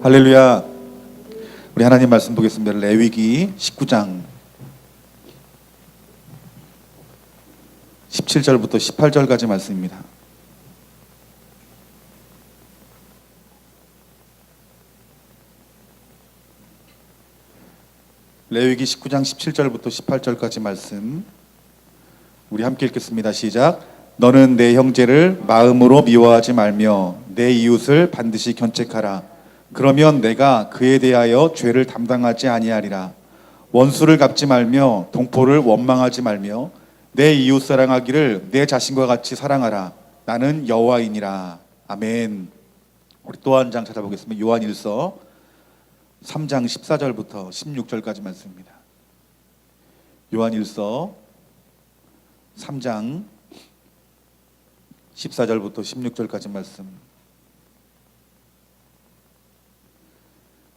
할렐루야. 우리 하나님 말씀 보겠습니다. 레위기 19장 17절부터 18절까지 말씀입니다. 레위기 19장 17절부터 18절까지 말씀 우리 함께 읽겠습니다. 시작. 너는 내 형제를 마음으로 미워하지 말며 내 이웃을 반드시 견책하라. 그러면 내가 그에 대하여 죄를 담당하지 아니하리라. 원수를 갚지 말며 동포를 원망하지 말며 내 이웃 사랑하기를 내 자신과 같이 사랑하라. 나는 여호와이니라. 아멘. 우리 또 한 장 찾아보겠습니다. 요한일서 3장 14절부터 16절까지 말씀입니다. 요한일서 3장 14절부터 16절까지 말씀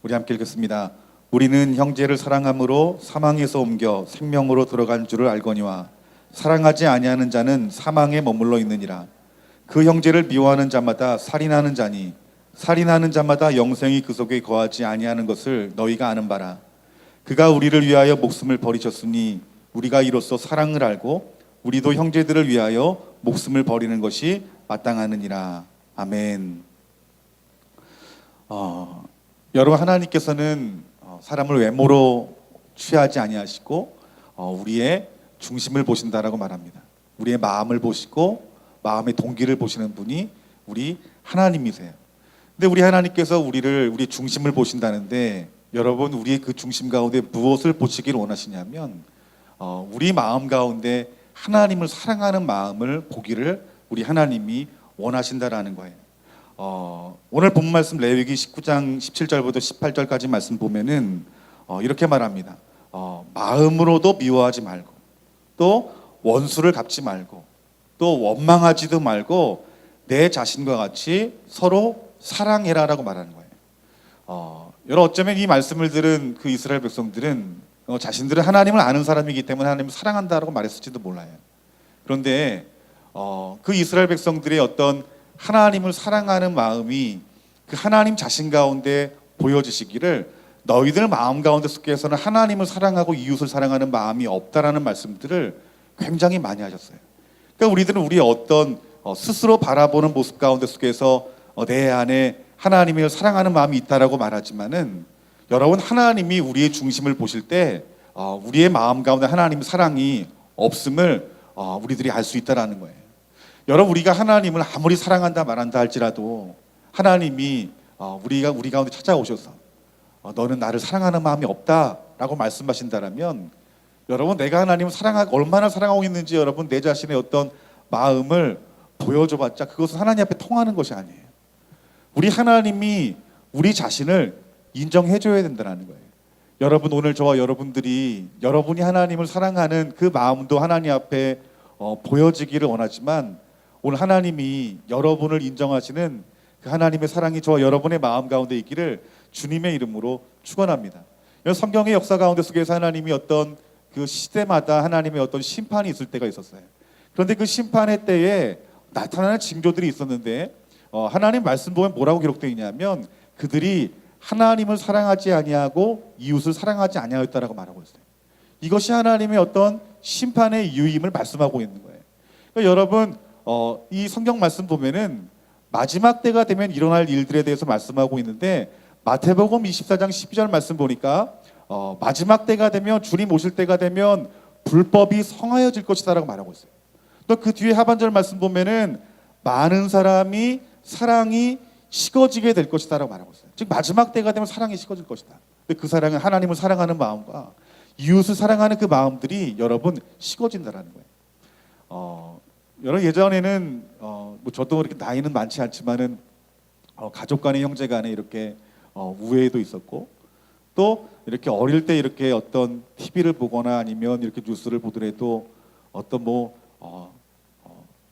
우리 함께 읽겠습니다. 우리는 형제를 사랑함으로 사망에서 옮겨 생명으로 들어간 줄을 알거니와 사랑하지 아니하는 자는 사망에 머물러 있느니라. 그 형제를 미워하는 자마다 살인하는 자니 살인하는 자마다 영생이 그 속에 거하지 아니하는 것을 너희가 아는 바라. 그가 우리를 위하여 목숨을 버리셨으니 우리가 이로써 사랑을 알고 우리도 형제들을 위하여 목숨을 버리는 것이 마땅하느니라. 아멘. 여러분, 하나님께서는 사람을 외모로 취하지 아니하시고 우리의 중심을 보신다라고 말합니다. 우리의 마음을 보시고 마음의 동기를 보시는 분이 우리 하나님이세요. 근데 우리 하나님께서 우리 중심을 보신다는데, 여러분, 우리의 그 중심 가운데 무엇을 보시기를 원하시냐면 우리 마음 가운데 하나님을 사랑하는 마음을 보기를 우리 하나님이 원하신다라는 거예요. 오늘 본 말씀 레위기 19장 17절부터 18절까지 말씀 보면은 이렇게 말합니다. 마음으로도 미워하지 말고 또 원수를 갚지 말고 또 원망하지도 말고 내 자신과 같이 서로 사랑해라라고 말하는 거예요. 여러분, 어쩌면 이 말씀을 들은 그 이스라엘 백성들은 자신들은 하나님을 아는 사람이기 때문에 하나님을 사랑한다라고 말했을지도 몰라요. 그런데 그 이스라엘 백성들의 어떤 하나님을 사랑하는 마음이 그 하나님 자신 가운데 보여지시기를, 너희들 마음 가운데 속에서는 하나님을 사랑하고 이웃을 사랑하는 마음이 없다라는 말씀들을 굉장히 많이 하셨어요. 그러니까 우리들은 우리의 어떤 스스로 바라보는 모습 가운데 속에서 내 안에 하나님을 사랑하는 마음이 있다라고 말하지만은, 여러분, 하나님이 우리의 중심을 보실 때 우리의 마음 가운데 하나님의 사랑이 없음을 우리들이 알 수 있다라는 거예요. 여러분, 우리가 하나님을 아무리 사랑한다 말한다 할지라도 하나님이 우리 가운데 찾아오셔서 너는 나를 사랑하는 마음이 없다라고 말씀하신다라면, 여러분, 내가 하나님을 얼마나 사랑하고 있는지 여러분 내 자신의 어떤 마음을 보여줘봤자 그것은 하나님 앞에 통하는 것이 아니에요. 우리 하나님이 우리 자신을 인정해줘야 된다는 거예요. 여러분, 오늘 저와 여러분들이 여러분이 하나님을 사랑하는 그 마음도 하나님 앞에 보여지기를 원하지만, 오늘 하나님이 여러분을 인정하시는 그 하나님의 사랑이 저와 여러분의 마음 가운데 있기를 주님의 이름으로 축원합니다. 성경의 역사 가운데 속에서 하나님이 어떤 그 시대마다 하나님의 어떤 심판이 있을 때가 있었어요. 그런데 그 심판의 때에 나타나는 징조들이 있었는데, 하나님 말씀 보면 뭐라고 기록되어 있냐면 그들이 하나님을 사랑하지 아니하고 이웃을 사랑하지 아니하였다라고 말하고 있어요. 이것이 하나님의 어떤 심판의 이유임을 말씀하고 있는 거예요. 그러니까 여러분, 이 성경 말씀 보면은 마지막 때가 되면 일어날 일들에 대해서 말씀하고 있는데, 마태복음 24장 12절 말씀 보니까 마지막 때가 되면, 주님 오실 때가 되면 불법이 성하여질 것이다라고 말하고 있어요. 또 그 뒤에 하반절 말씀 보면은 많은 사람이 사랑이 식어지게 될 것이다라고 말하고 있어요. 즉 마지막 때가 되면 사랑이 식어질 것이다. 근데 그 사랑은 하나님을 사랑하는 마음과 이웃을 사랑하는 그 마음들이 여러분 식어진다라는 거예요. 여러분, 예전에는 뭐 저도 이렇게 나이는 많지 않지만은 가족 간의 형제 간에 이렇게 우애도 있었고, 또 이렇게 어릴 때 이렇게 어떤 TV를 보거나 아니면 이렇게 뉴스를 보더라도 어떤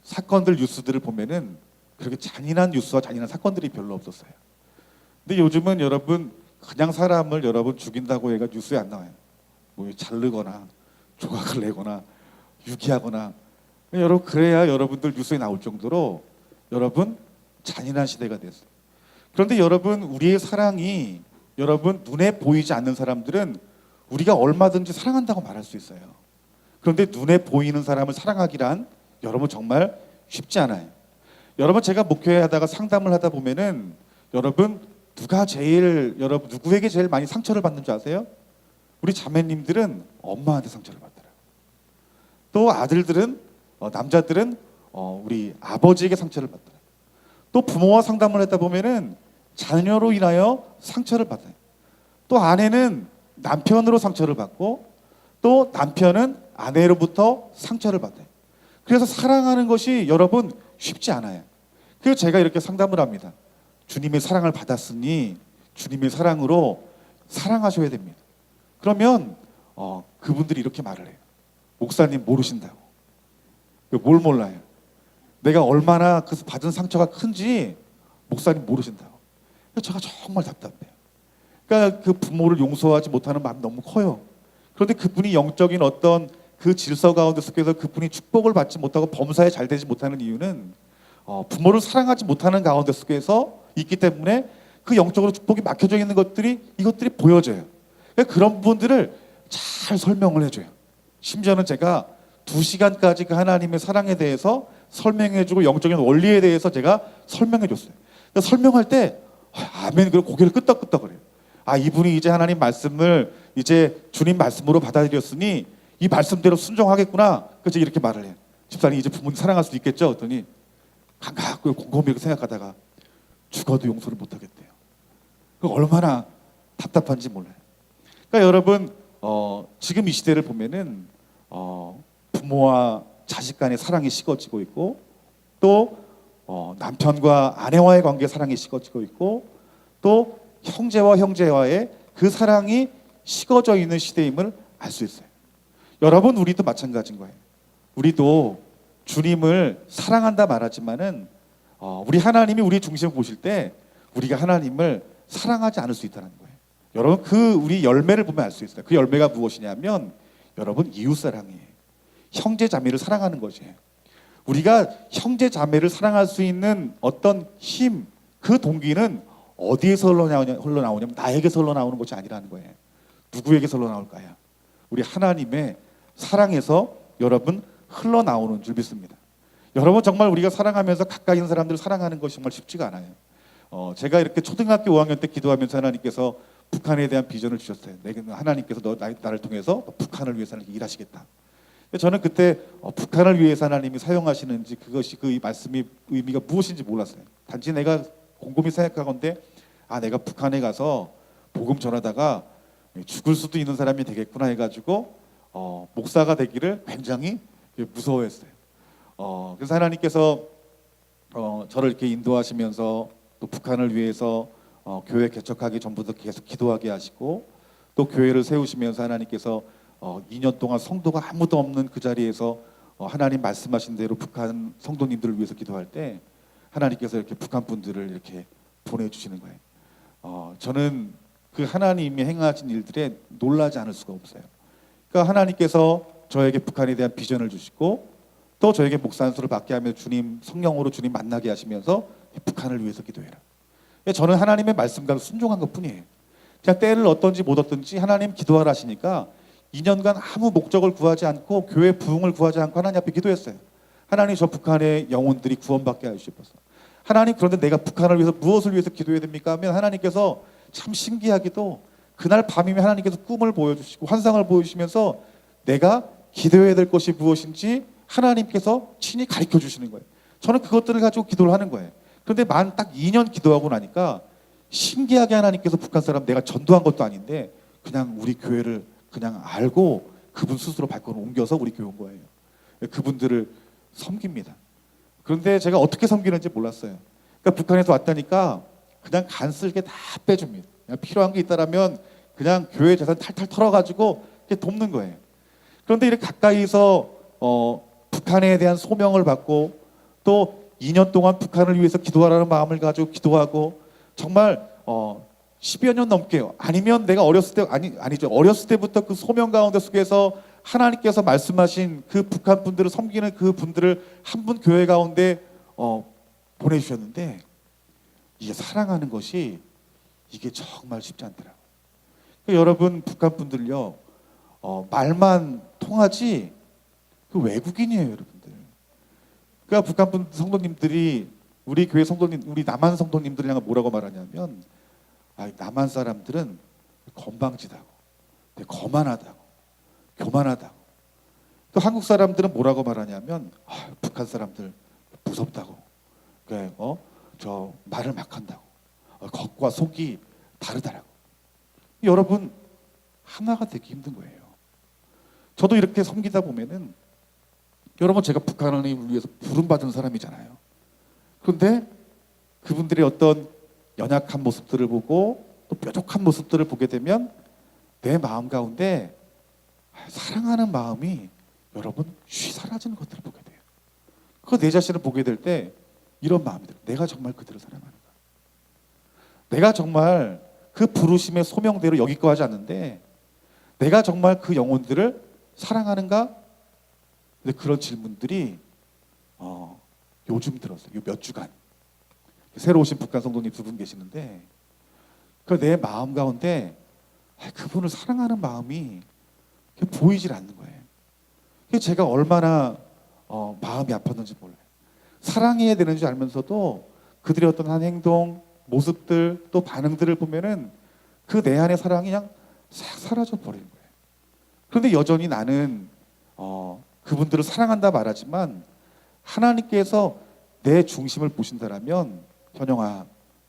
사건들 뉴스들을 보면은 그렇게 잔인한 뉴스와 잔인한 사건들이 별로 없었어요. 근데 요즘은 여러분 그냥 사람을 여러분 죽인다고 해가 뉴스에 안 나와요. 뭐 자르거나 조각을 내거나 유기하거나, 여러분 그래야 여러분들 뉴스에 나올 정도로 여러분 잔인한 시대가 됐어요. 그런데 여러분, 우리의 사랑이 여러분 눈에 보이지 않는 사람들은 우리가 얼마든지 사랑한다고 말할 수 있어요. 그런데 눈에 보이는 사람을 사랑하기란 여러분 정말 쉽지 않아요. 여러분, 제가 목회하다가 상담을 하다 보면은 여러분 여러분 누구에게 제일 많이 상처를 받는 줄 아세요? 우리 자매님들은 엄마한테 상처를 받더라고요. 또 아들들은 남자들은 우리 아버지에게 상처를 받더라고요. 또 부모와 상담을 했다 보면은 자녀로 인하여 상처를 받아요. 또 아내는 남편으로 상처를 받고 또 남편은 아내로부터 상처를 받아요. 그래서 사랑하는 것이 여러분 쉽지 않아요. 그래서 제가 이렇게 상담을 합니다. 주님의 사랑을 받았으니 주님의 사랑으로 사랑하셔야 됩니다. 그러면 그분들이 이렇게 말을 해요. 목사님 모르신다고. 뭘 몰라요? 내가 얼마나 그 받은 상처가 큰지 목사님 모르신다고. 제가 정말 답답해요. 그러니까 그 부모를 용서하지 못하는 마음이 너무 커요. 그런데 그분이 영적인 어떤 그 질서 가운데 속에서 그분이 축복을 받지 못하고 범사에 잘 되지 못하는 이유는 부모를 사랑하지 못하는 가운데 속에서 있기 때문에 그 영적으로 축복이 막혀져 있는 이것들이 보여져요. 그러니까 그런 부분들을 잘 설명을 해줘요. 심지어는 제가 2시간까지 그 하나님의 사랑에 대해서 설명해주고 영적인 원리에 대해서 제가 설명해줬어요. 그러니까 설명할 때 아멘 그리고 고개를 끄덕끄덕거려요. 이분이 이제 하나님 말씀을 이제 주님 말씀으로 받아들였으니 이 말씀대로 순종하겠구나. 그래서 이렇게 말을 해요. 집사님 이제 부모님 사랑할 수 있겠죠? 그랬더니 감각하고 곰곰이 이렇게 생각하다가 죽어도 용서를 못하겠대요. 그 얼마나 답답한지 몰라요. 그러니까 여러분 지금 이 시대를 보면은 부모와 자식 간의 사랑이 식어지고 있고 또 남편과 아내와의 관계 사랑이 식어지고 있고 또 형제와 형제와의 그 사랑이 식어져 있는 시대임을 알 수 있어요. 여러분 우리도 마찬가지인 거예요. 우리도 주님을 사랑한다 말하지만은 우리 하나님이 우리 중심을 보실 때 우리가 하나님을 사랑하지 않을 수 있다는 거예요. 여러분 그 우리 열매를 보면 알 수 있어요. 그 열매가 무엇이냐면 여러분 이웃 사랑이에요. 형제 자매를 사랑하는 것이에요. 우리가 형제 자매를 사랑할 수 있는 어떤 힘, 그 동기는 어디에서 흘러나오냐면 나에게서 흘러나오는 것이 아니라는 거예요. 누구에게서 흘러나올까요? 우리 하나님의 사랑에서 여러분 흘러나오는 줄 믿습니다. 여러분 정말 우리가 사랑하면서 가까이 있는 사람들을 사랑하는 것이 정말 쉽지가 않아요. 제가 이렇게 초등학교 5학년 때 기도하면서 하나님께서 북한에 대한 비전을 주셨어요. 하나님께서 나를 통해서 북한을 위해서 일하시겠다. 저는 그때 북한을 위해서 하나님이 사용하시는지 그것이 그 말씀의 의미가 무엇인지 몰랐어요. 단지 내가 곰곰이 생각하건대 내가 북한에 가서 복음 전하다가 죽을 수도 있는 사람이 되겠구나 해가지고 목사가 되기를 굉장히 무서워했어요. 그래서 하나님께서 저를 이렇게 인도하시면서 또 북한을 위해서 교회 개척하기 전부터 계속 기도하게 하시고 또 교회를 세우시면서 하나님께서 2년 동안 성도가 아무도 없는 그 자리에서 하나님 말씀하신 대로 북한 성도님들을 위해서 기도할 때 하나님께서 이렇게 북한 분들을 이렇게 보내주시는 거예요. 저는 그 하나님이 행하신 일들에 놀라지 않을 수가 없어요. 그러니까 하나님께서 저에게 북한에 대한 비전을 주시고 또 저에게 목사 안수를 받게 하며 주님 성령으로 주님 만나게 하시면서 북한을 위해서 기도해라. 저는 하나님의 말씀과 순종한 것뿐이에요. 그냥 때를 얻든지 못 얻든지 하나님 기도하라 하시니까 2년간 아무 목적을 구하지 않고 교회 부흥을 구하지 않고 하나님 앞에 기도했어요. 하나님 저 북한의 영혼들이 구원받게 하시옵소서. 하나님 그런데 내가 북한을 위해서 무엇을 위해서 기도해야 됩니까? 하면 하나님께서 참 신기하게도 그날 밤이면 하나님께서 꿈을 보여주시고 환상을 보여주시면서 내가 기도해야 될 것이 무엇인지 하나님께서 친히 가르쳐 주시는 거예요. 저는 그것들을 가지고 기도를 하는 거예요. 그런데 만 딱 2년 기도하고 나니까 신기하게 하나님께서 북한 사람 내가 전도한 것도 아닌데 그냥 우리 교회를 그냥 알고 그분 스스로 발걸음 옮겨서 우리 교회 온 거예요. 그분들을 섬깁니다. 그런데 제가 어떻게 섬기는지 몰랐어요. 그러니까 북한에서 왔다니까 그냥 간쓸게 다 빼줍니다. 그냥 필요한 게 있다라면 그냥 교회 재산 탈탈 털어가지고 이렇게 돕는 거예요. 그런데 이렇게 가까이서 북한에 대한 소명을 받고 또 2년 동안 북한을 위해서 기도하라는 마음을 가지고 기도하고 정말 10여 년 넘게요. 아니면 내가 어렸을 때 아니죠. 어렸을 때부터 그 소명 가운데 속에서 하나님께서 말씀하신 그 북한 분들을 섬기는 그 분들을 한 분 교회 가운데 보내주셨는데 이게 사랑하는 것이 이게 정말 쉽지 않더라고요. 그러니까 여러분 북한 분들요, 말만 통하지 그 외국인이에요, 여러분들. 그러니까 북한 분 성도님들이 우리 교회 성도님, 우리 남한 성도님들이랑 뭐라고 말하냐면, 남한 사람들은 건방지다고, 거만하다고, 교만하다고. 또 한국 사람들은 뭐라고 말하냐면, 북한 사람들 무섭다고, 저 말을 막 한다고, 겉과 속이 다르다라고. 여러분 하나가 되기 힘든 거예요. 저도 이렇게 섬기다 보면은, 여러분 제가 북한 하나님을 위해서 부름받은 사람이잖아요. 그런데 그분들의 어떤 연약한 모습들을 보고 또 뾰족한 모습들을 보게 되면 내 마음 가운데 사랑하는 마음이 여러분 쉬 사라지는 것들을 보게 돼요. 그 내 자신을 보게 될 때 이런 마음이 들어요. 내가 정말 그들을 사랑하는가? 내가 정말 그 부르심의 소명대로 여기까지 왔는데 내가 정말 그 영혼들을 사랑하는가? 근데 그런 질문들이 요즘 들었어요. 몇 주간 새로 오신 북한 성도님 2분 계시는데, 그 내 마음 가운데 그분을 사랑하는 마음이 보이질 않는 거예요. 제가 얼마나 마음이 아팠는지 몰라요. 사랑해야 되는 줄 알면서도 그들의 어떤 한 행동, 모습들, 또 반응들을 보면은 그 내 안의 사랑이 그냥 싹 사라져 버리는 거예요. 그런데 여전히 나는 그분들을 사랑한다 말하지만 하나님께서 내 중심을 보신다라면, 현영아,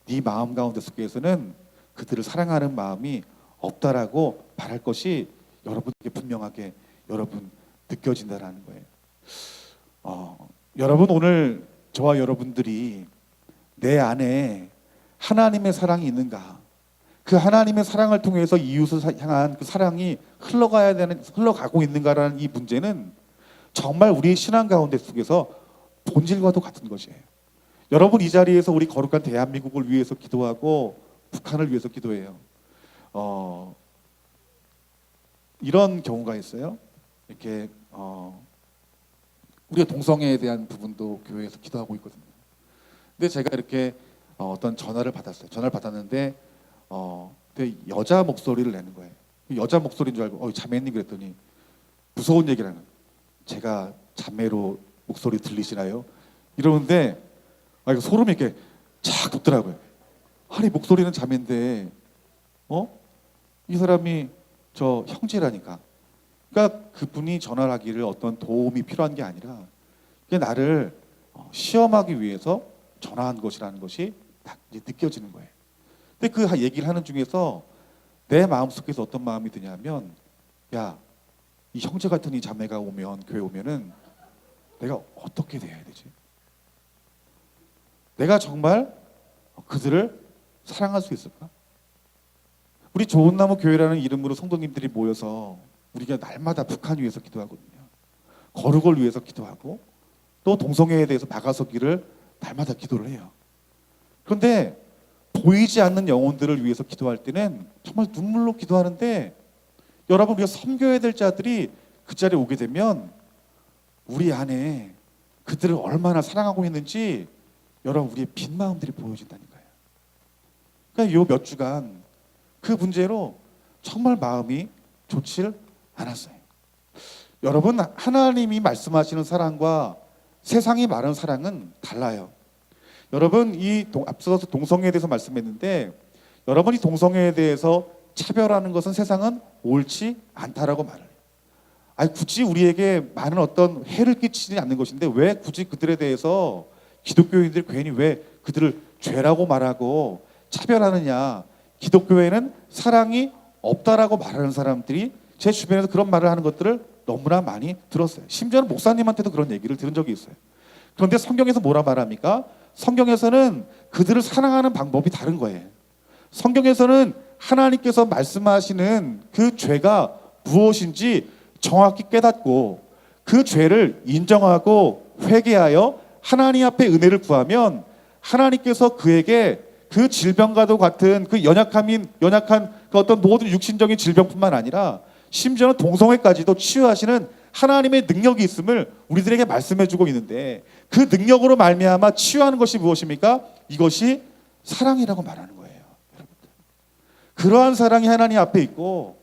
네 마음 가운데 속에서는 그들을 사랑하는 마음이 없다라고 말할 것이 여러분에게 분명하게 여러분 느껴진다라는 거예요. 여러분 오늘 저와 여러분들이 내 안에 하나님의 사랑이 있는가? 그 하나님의 사랑을 통해서 이웃을 향한 그 사랑이 흘러가고 있는가라는 이 문제는 정말 우리의 신앙 가운데 속에서 본질과도 같은 것이에요. 여러분 이 자리에서 우리 거룩한 대한민국을 위해서 기도하고 북한을 위해서 기도해요. 이런 경우가 있어요. 이렇게 우리가 동성애에 대한 부분도 교회에서 기도하고 있거든요. 근데 제가 이렇게 어떤 전화를 받았어요. 전화를 받았는데 되게 여자 목소리를 내는 거예요. 여자 목소리인 줄 알고 자매님 그랬더니 무서운 얘기를 하는 거예요. 제가 자매로 목소리 들리시나요? 이러는데 이거 소름이 이렇게 착 돋더라고요. 아니 목소리는 자매인데 이 사람이 저 형제라니까. 그러니까 그분이 전화를 하기를 어떤 도움이 필요한 게 아니라 그게 나를 시험하기 위해서 전화한 것이라는 것이 딱 이제 느껴지는 거예요. 근데 그 얘기를 하는 중에서 내 마음속에서 어떤 마음이 드냐면, 야, 이 형제 같은 이 자매가 오면, 교회 오면은 내가 어떻게 대해야 되지? 내가 정말 그들을 사랑할 수 있을까? 우리 좋은 나무 교회라는 이름으로 성도님들이 모여서 우리가 날마다 북한 위해서 기도하거든요. 거룩을 위해서 기도하고 또 동성애에 대해서 막아서기를 날마다 기도를 해요. 그런데 보이지 않는 영혼들을 위해서 기도할 때는 정말 눈물로 기도하는데, 여러분 우리가 섬겨야 될 자들이 그 자리에 오게 되면 우리 안에 그들을 얼마나 사랑하고 있는지 여러분 우리의 빈 마음들이 보여진다니까요. 그러니까 요 몇 주간 그 문제로 정말 마음이 좋질 않았어요. 여러분 하나님이 말씀하시는 사랑과 세상이 말하는 사랑은 달라요. 여러분 앞서서 동성애에 대해서 말씀했는데, 여러분이 동성애에 대해서 차별하는 것은 세상은 옳지 않다라고 말을 해요. 굳이 우리에게 많은 어떤 해를 끼치지 않는 것인데 왜 굳이 그들에 대해서 기독교인들이 괜히 왜 그들을 죄라고 말하고 차별하느냐. 기독교에는 사랑이 없다라고 말하는 사람들이 제 주변에서 그런 말을 하는 것들을 너무나 많이 들었어요. 심지어는 목사님한테도 그런 얘기를 들은 적이 있어요. 그런데 성경에서 뭐라 말합니까? 성경에서는 그들을 사랑하는 방법이 다른 거예요. 성경에서는 하나님께서 말씀하시는 그 죄가 무엇인지 정확히 깨닫고 그 죄를 인정하고 회개하여 하나님 앞에 은혜를 구하면 하나님께서 그에게 그 질병과도 같은 그 연약한 그 어떤 모든 육신적인 질병뿐만 아니라 심지어는 동성애까지도 치유하시는 하나님의 능력이 있음을 우리들에게 말씀해주고 있는데, 그 능력으로 말미암아 치유하는 것이 무엇입니까? 이것이 사랑이라고 말하는 거예요. 여러분들. 그러한 사랑이 하나님 앞에 있고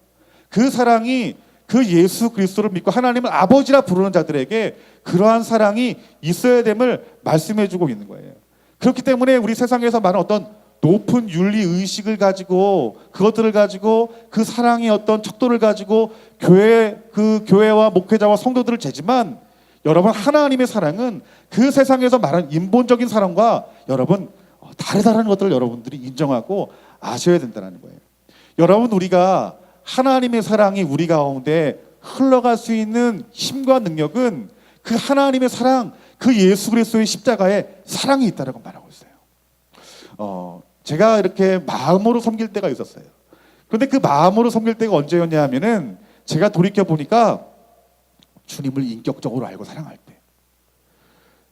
그 사랑이 그 예수 그리스도를 믿고 하나님을 아버지라 부르는 자들에게 그러한 사랑이 있어야 됨을 말씀해 주고 있는 거예요. 그렇기 때문에 우리 세상에서 많은 어떤 높은 윤리 의식을 가지고 그것들을 가지고 그 사랑의 어떤 척도를 가지고 그 교회와 목회자와 성도들을 재지만 여러분 하나님의 사랑은 그 세상에서 말하는 인본적인 사랑과 여러분 다르다는 것들을 여러분들이 인정하고 아셔야 된다는 거예요. 여러분 우리가 하나님의 사랑이 우리 가운데 흘러갈 수 있는 힘과 능력은 그 하나님의 사랑, 그 예수 그리스도의 십자가에 사랑이 있다라고 말하고 있어요. 제가 이렇게 마음으로 섬길 때가 있었어요. 그런데 그 마음으로 섬길 때가 언제였냐 하면은 제가 돌이켜 보니까 주님을 인격적으로 알고 사랑할 때,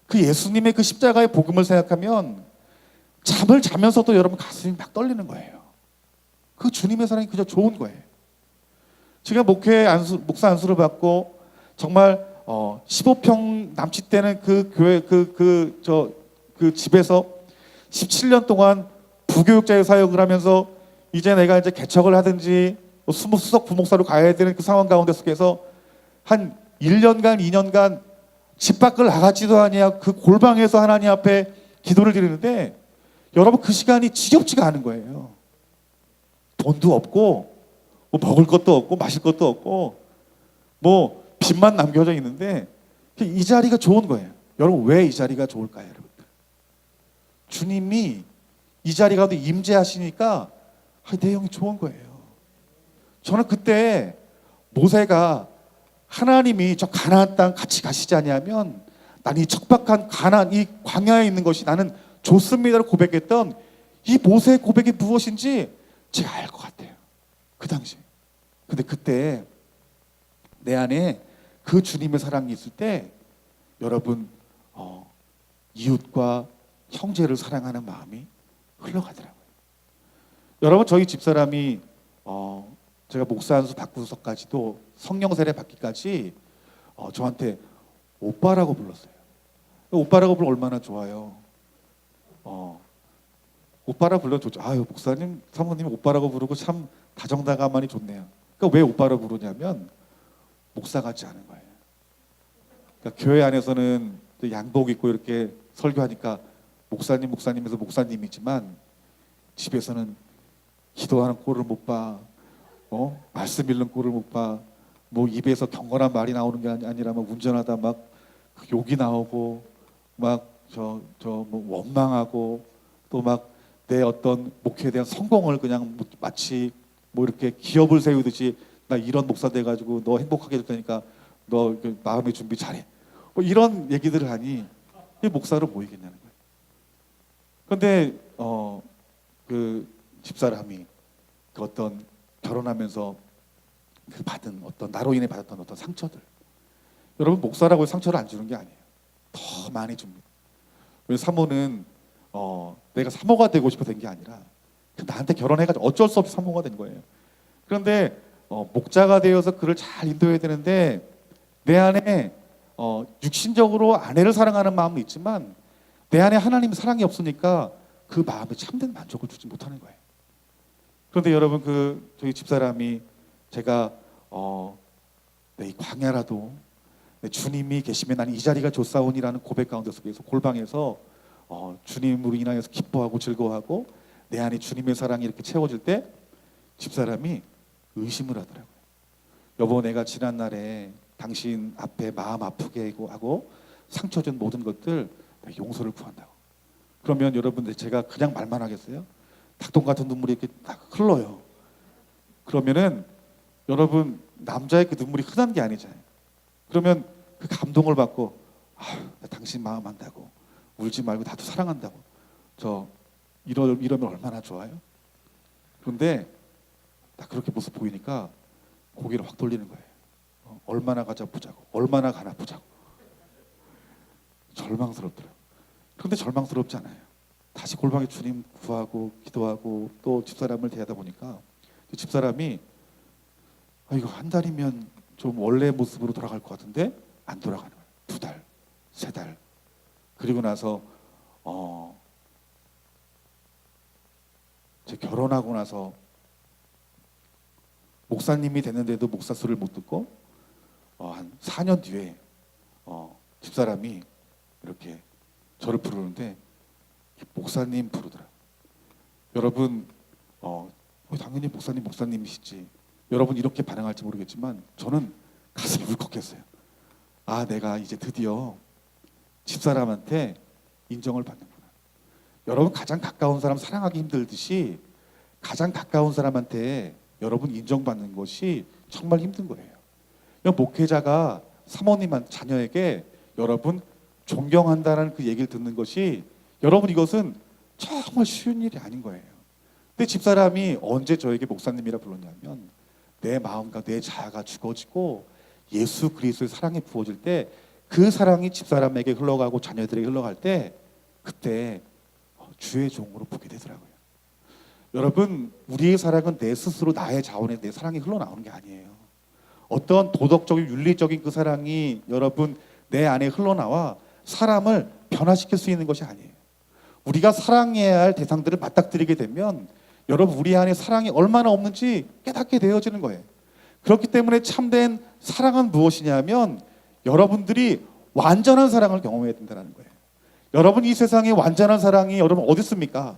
그 예수님의 그 십자가의 복음을 생각하면 잠을 자면서도 여러분 가슴이 막 떨리는 거예요. 그 주님의 사랑이 그저 좋은 거예요. 제가 목사 안수를 받고 정말 15평 남짓되는 그 교회 그 집에서 17년 동안 부교육자의 사역을 하면서 이제 내가 이제 개척을 하든지 수석 부목사로 가야 되는 그 상황 가운데 속에서 한 1년간 2년간 집 밖을 나가지도 아니야 그 골방에서 하나님 앞에 기도를 드리는데 여러분 그 시간이 지겹지가 않은 거예요. 돈도 없고 뭐 먹을 것도 없고 마실 것도 없고 뭐 빚만 남겨져 있는데 이 자리가 좋은 거예요. 여러분 왜 이 자리가 좋을까요? 여러분 주님이 이 자리 가운데 임재하시니까 내용이 좋은 거예요. 저는 그때 모세가 하나님이 저 가나안 땅 같이 가시지 아니하면 난 이 척박한 가나안 이 광야에 있는 것이 나는 좋습니다라고 고백했던 이 모세의 고백이 무엇인지 제가 알 것 같아요. 그 당시에. 근데 그때 내 안에 그 주님의 사랑이 있을 때 여러분 이웃과 형제를 사랑하는 마음이 흘러가더라고요. 여러분 저희 집사람이 제가 목사 안수 받고서까지도 성령 세례 받기까지 저한테 오빠라고 불렀어요. 오빠라고 부르면 얼마나 좋아요. 오빠라 불러 좋죠. 아유 목사님, 사모님 오빠라고 부르고 참 다정다감하니 좋네요. 그러니까 왜 오빠라고 부르냐면 목사 같지 않은 거예요. 그러니까 교회 안에서는 양복 입고 이렇게 설교하니까 목사님에서 목사님이지만 집에서는 기도하는 꼴을 못 봐. 말씀 읽는 꼴을 못 봐. 뭐 입에서 경건한 말이 나오는 게 아니라 막 운전하다 막 욕이 나오고 막 뭐 원망하고 또 막 내 어떤 목회에 대한 성공을 그냥 마치 뭐 이렇게 기업을 세우듯이 나 이런 목사 돼가지고 너 행복하게 될 테니까 너 마음의 준비 잘해. 뭐 이런 얘기들을 하니 이 목사로 보이겠냐는 거예요. 그런데 그 집사람이 그 어떤 결혼하면서 그 받은 어떤 나로 인해 받았던 어떤 상처들, 여러분 목사라고 상처를 안 주는 게 아니에요. 더 많이 줍니다. 왜 사모는 내가 사모가 되고 싶어 된 게 아니라 나한테 결혼해가지고 어쩔 수 없이 사모가 된 거예요. 그런데 목자가 되어서 그를 잘 인도해야 되는데 내 안에 육신적으로 아내를 사랑하는 마음은 있지만 내 안에 하나님의 사랑이 없으니까 그 마음에 참된 만족을 주지 못하는 거예요. 그런데 여러분 저희 집사람이 제가 이 광야라도 주님이 계시면 나는 이 자리가 좋사오니라는 고백 가운데 속에서 골방에서 주님으로 인하여서 기뻐하고 즐거워하고 내 안에 주님의 사랑이 이렇게 채워질 때 집사람이 의심을 하더라고요. 여보, 내가 지난날에 당신 앞에 마음 아프게 하고 상처 준 모든 것들 용서를 구한다고. 그러면 여러분들 제가 그냥 말만 하겠어요? 닭똥 같은 눈물이 이렇게 딱 흘러요. 그러면은 여러분 남자의 그 눈물이 흔한 게 아니잖아요. 그러면 그 감동을 받고 나 당신 마음 안다고 울지 말고 나도 사랑한다고 이러면 얼마나 좋아요? 그런데 딱 그렇게 모습 보이니까 고개를 확 돌리는 거예요. 얼마나 가자 보자고, 얼마나 가나 보자고. 절망스럽더라고요. 그런데 절망스럽지 않아요. 다시 골방에 주님 구하고 기도하고 또 집사람을 대하다 보니까 집사람이 이거 한 달이면 좀 원래 모습으로 돌아갈 것 같은데 안 돌아가는 거예요. 2달, 3달. 그리고 나서 제가 결혼하고 나서 목사님이 됐는데도 목사 소리를 못 듣고 한 4년 뒤에 집사람이 이렇게 저를 부르는데 목사님 부르더라. 여러분 당연히 목사님이시지. 여러분 이렇게 반응할지 모르겠지만 저는 가슴이 울컥했어요. 아, 내가 이제 드디어 집사람한테 인정을 받는구나. 여러분 가장 가까운 사람 사랑하기 힘들듯이 가장 가까운 사람한테 여러분 인정받는 것이 정말 힘든 거예요. 목회자가 사모님한 자녀에게 여러분 존경한다는 그 얘기를 듣는 것이 여러분 이것은 정말 쉬운 일이 아닌 거예요. 근데 집사람이 언제 저에게 목사님이라 불렀냐면 내 마음과 내 자아가 죽어지고 예수 그리스도의 사랑이 부어질 때 그 사랑이 집사람에게 흘러가고 자녀들에게 흘러갈 때 그때 주의 종으로 보게 되더라고요. 여러분 우리의 사랑은 내 스스로 나의 자원에 내 사랑이 흘러나오는 게 아니에요. 어떤 도덕적인 윤리적인 그 사랑이 여러분 내 안에 흘러나와 사람을 변화시킬 수 있는 것이 아니에요. 우리가 사랑해야 할 대상들을 맞닥뜨리게 되면 여러분 우리 안에 사랑이 얼마나 없는지 깨닫게 되어지는 거예요. 그렇기 때문에 참된 사랑은 무엇이냐면 여러분들이 완전한 사랑을 경험해야 된다는 거예요. 여러분 이 세상에 완전한 사랑이 여러분 어디 있습니까?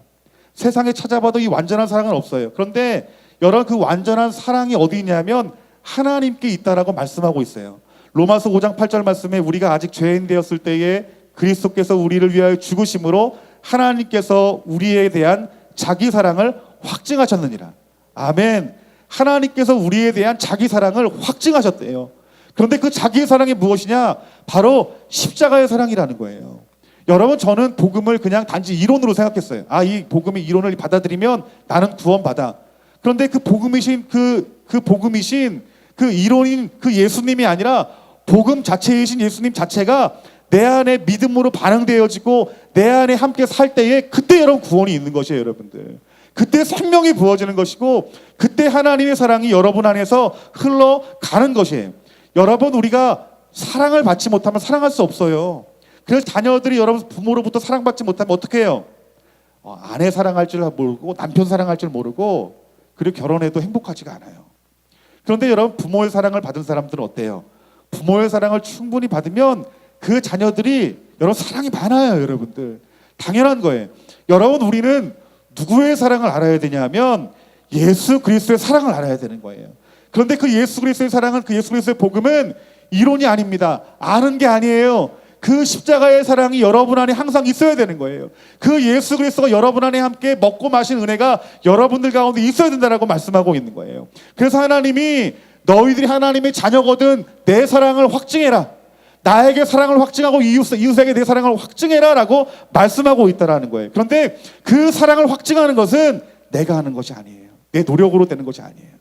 세상에 찾아봐도 이 완전한 사랑은 없어요. 그런데 여러분 그 완전한 사랑이 어디 있냐면 하나님께 있다라고 말씀하고 있어요. 로마서 5장 8절 말씀에 우리가 아직 죄인 되었을 때에 그리스도께서 우리를 위하여 죽으심으로 하나님께서 우리에 대한 자기 사랑을 확증하셨느니라. 아멘. 하나님께서 우리에 대한 자기 사랑을 확증하셨대요. 그런데 그 자기의 사랑이 무엇이냐? 바로 십자가의 사랑이라는 거예요. 여러분 저는 복음을 그냥 단지 이론으로 생각했어요. 이 복음의 이론을 받아들이면 나는 구원받아. 그런데 그 복음이신 그 이론인 그 예수님이 아니라 복음 자체이신 예수님 자체가 내 안에 믿음으로 반응되어지고 내 안에 함께 살 때에 그때 여러분 구원이 있는 것이에요. 여러분들 그때 생명이 부어지는 것이고 그때 하나님의 사랑이 여러분 안에서 흘러가는 것이에요. 여러분 우리가 사랑을 받지 못하면 사랑할 수 없어요. 그래서 자녀들이 여러분 부모로부터 사랑받지 못하면 어떻게 해요? 아내 사랑할 줄 모르고 남편 사랑할 줄 모르고 그리고 결혼해도 행복하지가 않아요. 그런데 여러분 부모의 사랑을 받은 사람들은 어때요? 부모의 사랑을 충분히 받으면 그 자녀들이 여러분 사랑이 많아요. 여러분들 당연한 거예요. 여러분 우리는 누구의 사랑을 알아야 되냐면 예수 그리스도의 사랑을 알아야 되는 거예요. 그런데 그 예수 그리스도의 사랑은 그 예수 그리스도의 복음은 이론이 아닙니다. 아는 게 아니에요. 그 십자가의 사랑이 여러분 안에 항상 있어야 되는 거예요. 그 예수 그리스도가 여러분 안에 함께 먹고 마신 은혜가 여러분들 가운데 있어야 된다라고 말씀하고 있는 거예요. 그래서 하나님이 너희들이 하나님의 자녀거든 내 사랑을 확증해라. 나에게 사랑을 확증하고 이웃에게 내 사랑을 확증해라 라고 말씀하고 있다라는 거예요. 그런데 그 사랑을 확증하는 것은 내가 하는 것이 아니에요. 내 노력으로 되는 것이 아니에요.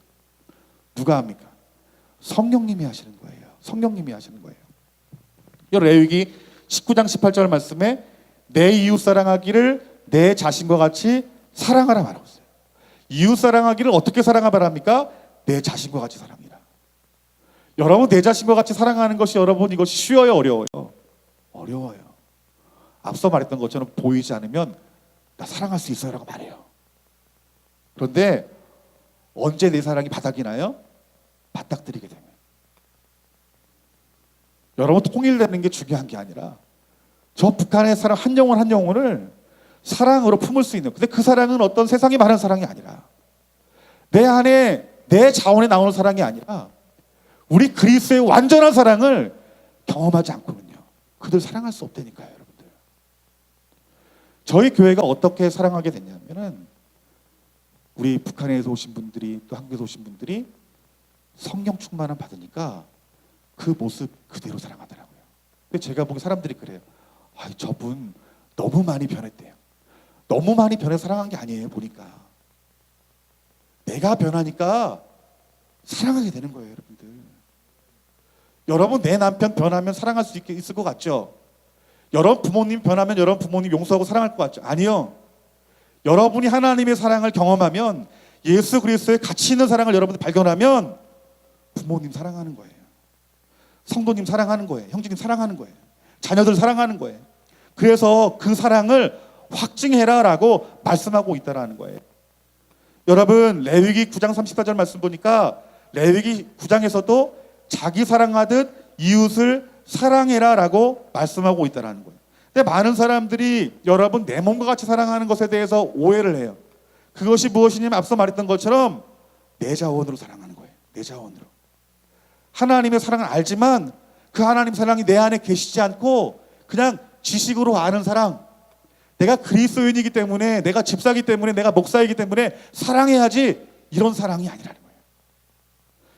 누가 합니까? 성령님이 하시는 거예요. 성령님이 하시는 거예요. 레위기 19장 18절 말씀에 내 이웃 사랑하기를 내 자신과 같이 사랑하라 말하고 있어요. 이웃 사랑하기를 어떻게 사랑하라 합니까? 내 자신과 같이 사랑이라. 여러분 내 자신과 같이 사랑하는 것이 여러분 이것이 쉬워요? 어려워요? 어려워요. 앞서 말했던 것처럼 보이지 않으면 나 사랑할 수 있어요 라고 말해요. 그런데 언제 내 사랑이 바닥이 나요? 맞닥뜨리게 되면. 여러분 통일되는 게 중요한 게 아니라 저 북한의 사람 한 영혼 한 영혼을 사랑으로 품을 수 있는, 근데 그 사랑은 어떤 세상에 많은 사랑이 아니라 내 안에 내 자원에 나오는 사랑이 아니라 우리 그리스도의 완전한 사랑을 경험하지 않고는요 그들 사랑할 수 없다니까요. 여러분들 저희 교회가 어떻게 사랑하게 됐냐면은 우리 북한에서 오신 분들이 또 한국에서 오신 분들이 성령 충만을 받으니까 그 모습 그대로 사랑하더라고요. 근데 제가 보기 사람들이 그래요. 저분 너무 많이 변했대요. 너무 많이 변해서 사랑한 게 아니에요. 보니까 내가 변하니까 사랑하게 되는 거예요. 여러분들 여러분 내 남편 변하면 사랑할 수 있을 것 같죠? 여러분 부모님 변하면 여러분 부모님 용서하고 사랑할 것 같죠? 아니요. 여러분이 하나님의 사랑을 경험하면 예수 그리스도의 가치 있는 사랑을 여러분들 발견하면 부모님 사랑하는 거예요. 성도님 사랑하는 거예요. 형제님 사랑하는 거예요. 자녀들 사랑하는 거예요. 그래서 그 사랑을 확증해라 라고 말씀하고 있다라는 거예요. 여러분 레위기 9장 34절 말씀 보니까 레위기 9장에서도 자기 사랑하듯 이웃을 사랑해라 라고 말씀하고 있다는 거예요. 근데 많은 사람들이 여러분 내 몸과 같이 사랑하는 것에 대해서 오해를 해요. 그것이 무엇이냐면 앞서 말했던 것처럼 내 자원으로 사랑하는 거예요. 내 자원으로. 하나님의 사랑을 알지만 그 하나님 사랑이 내 안에 계시지 않고 그냥 지식으로 아는 사랑, 내가 그리스도인이기 때문에, 내가 집사이기 때문에, 내가 목사이기 때문에 사랑해야지, 이런 사랑이 아니라는 거예요.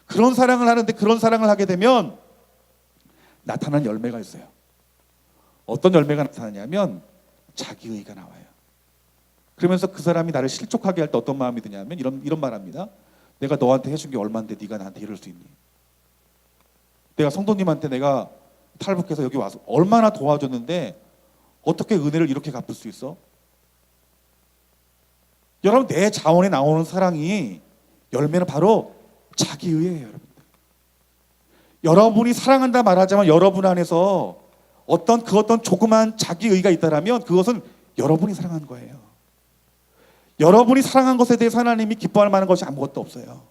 그런 사랑을 하는데 그런 사랑을 하게 되면 나타나는 열매가 있어요. 어떤 열매가 나타나냐면 자기의가 나와요. 그러면서 그 사람이 나를 실족하게 할 때 어떤 마음이 드냐면 이런 말합니다. 내가 너한테 해준 게 얼마인데 네가 나한테 이럴 수 있니? 내가 성도님한테 내가 탈북해서 여기 와서 얼마나 도와줬는데 어떻게 은혜를 이렇게 갚을 수 있어? 여러분 내 자원에 나오는 사랑이 열매는 바로 자기의예요. 여러분들. 여러분이 사랑한다 말하자면 여러분 안에서 어떤 조그만 자기의가 있다라면 그것은 여러분이 사랑한 거예요. 여러분이 사랑한 것에 대해서 하나님이 기뻐할 만한 것이 아무것도 없어요.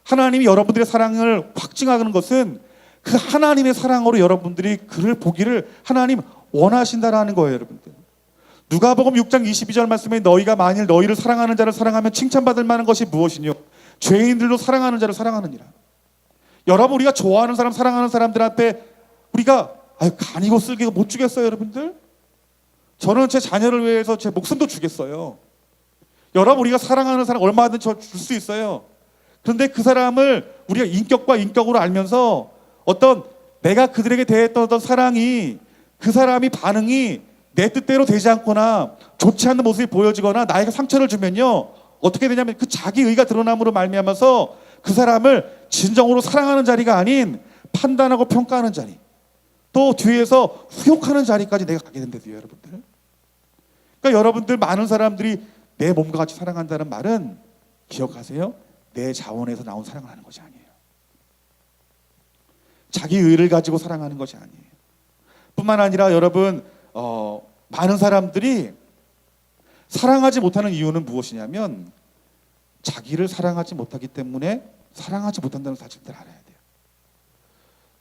하나님이 여러분들의 사랑을 확증하는 것은 그 하나님의 사랑으로 여러분들이 그를 보기를 하나님 원하신다라는 거예요. 여러분들. 누가복음 6장 22절 말씀에 너희가 만일 너희를 사랑하는 자를 사랑하면 칭찬받을 만한 것이 무엇이뇨? 죄인들도 사랑하는 자를 사랑하느니라. 여러분 우리가 좋아하는 사람, 사랑하는 사람들한테 우리가 간이고 쓸개고 못 주겠어요. 여러분들. 저는 제 자녀를 위해서 제 목숨도 주겠어요. 여러분 우리가 사랑하는 사람 얼마든지 줄 수 있어요. 그런데 그 사람을 우리가 인격과 인격으로 알면서 어떤 내가 그들에게 대했던 어떤 사랑이 그 사람이 반응이 내 뜻대로 되지 않거나 좋지 않는 모습이 보여지거나 나에게 상처를 주면요 어떻게 되냐면 그 자기의가 드러남으로 말미암아서 그 사람을 진정으로 사랑하는 자리가 아닌 판단하고 평가하는 자리, 또 뒤에서 후욕하는 자리까지 내가 가게 된대요. 여러분들. 그러니까 여러분들 많은 사람들이 내 몸과 같이 사랑한다는 말은 기억하세요. 내 자원에서 나온 사랑을 하는 것이 아니에요. 자기 의를 가지고 사랑하는 것이 아니에요. 뿐만 아니라 여러분 많은 사람들이 사랑하지 못하는 이유는 무엇이냐면 자기를 사랑하지 못하기 때문에 사랑하지 못한다는 사실을 알아야 돼요.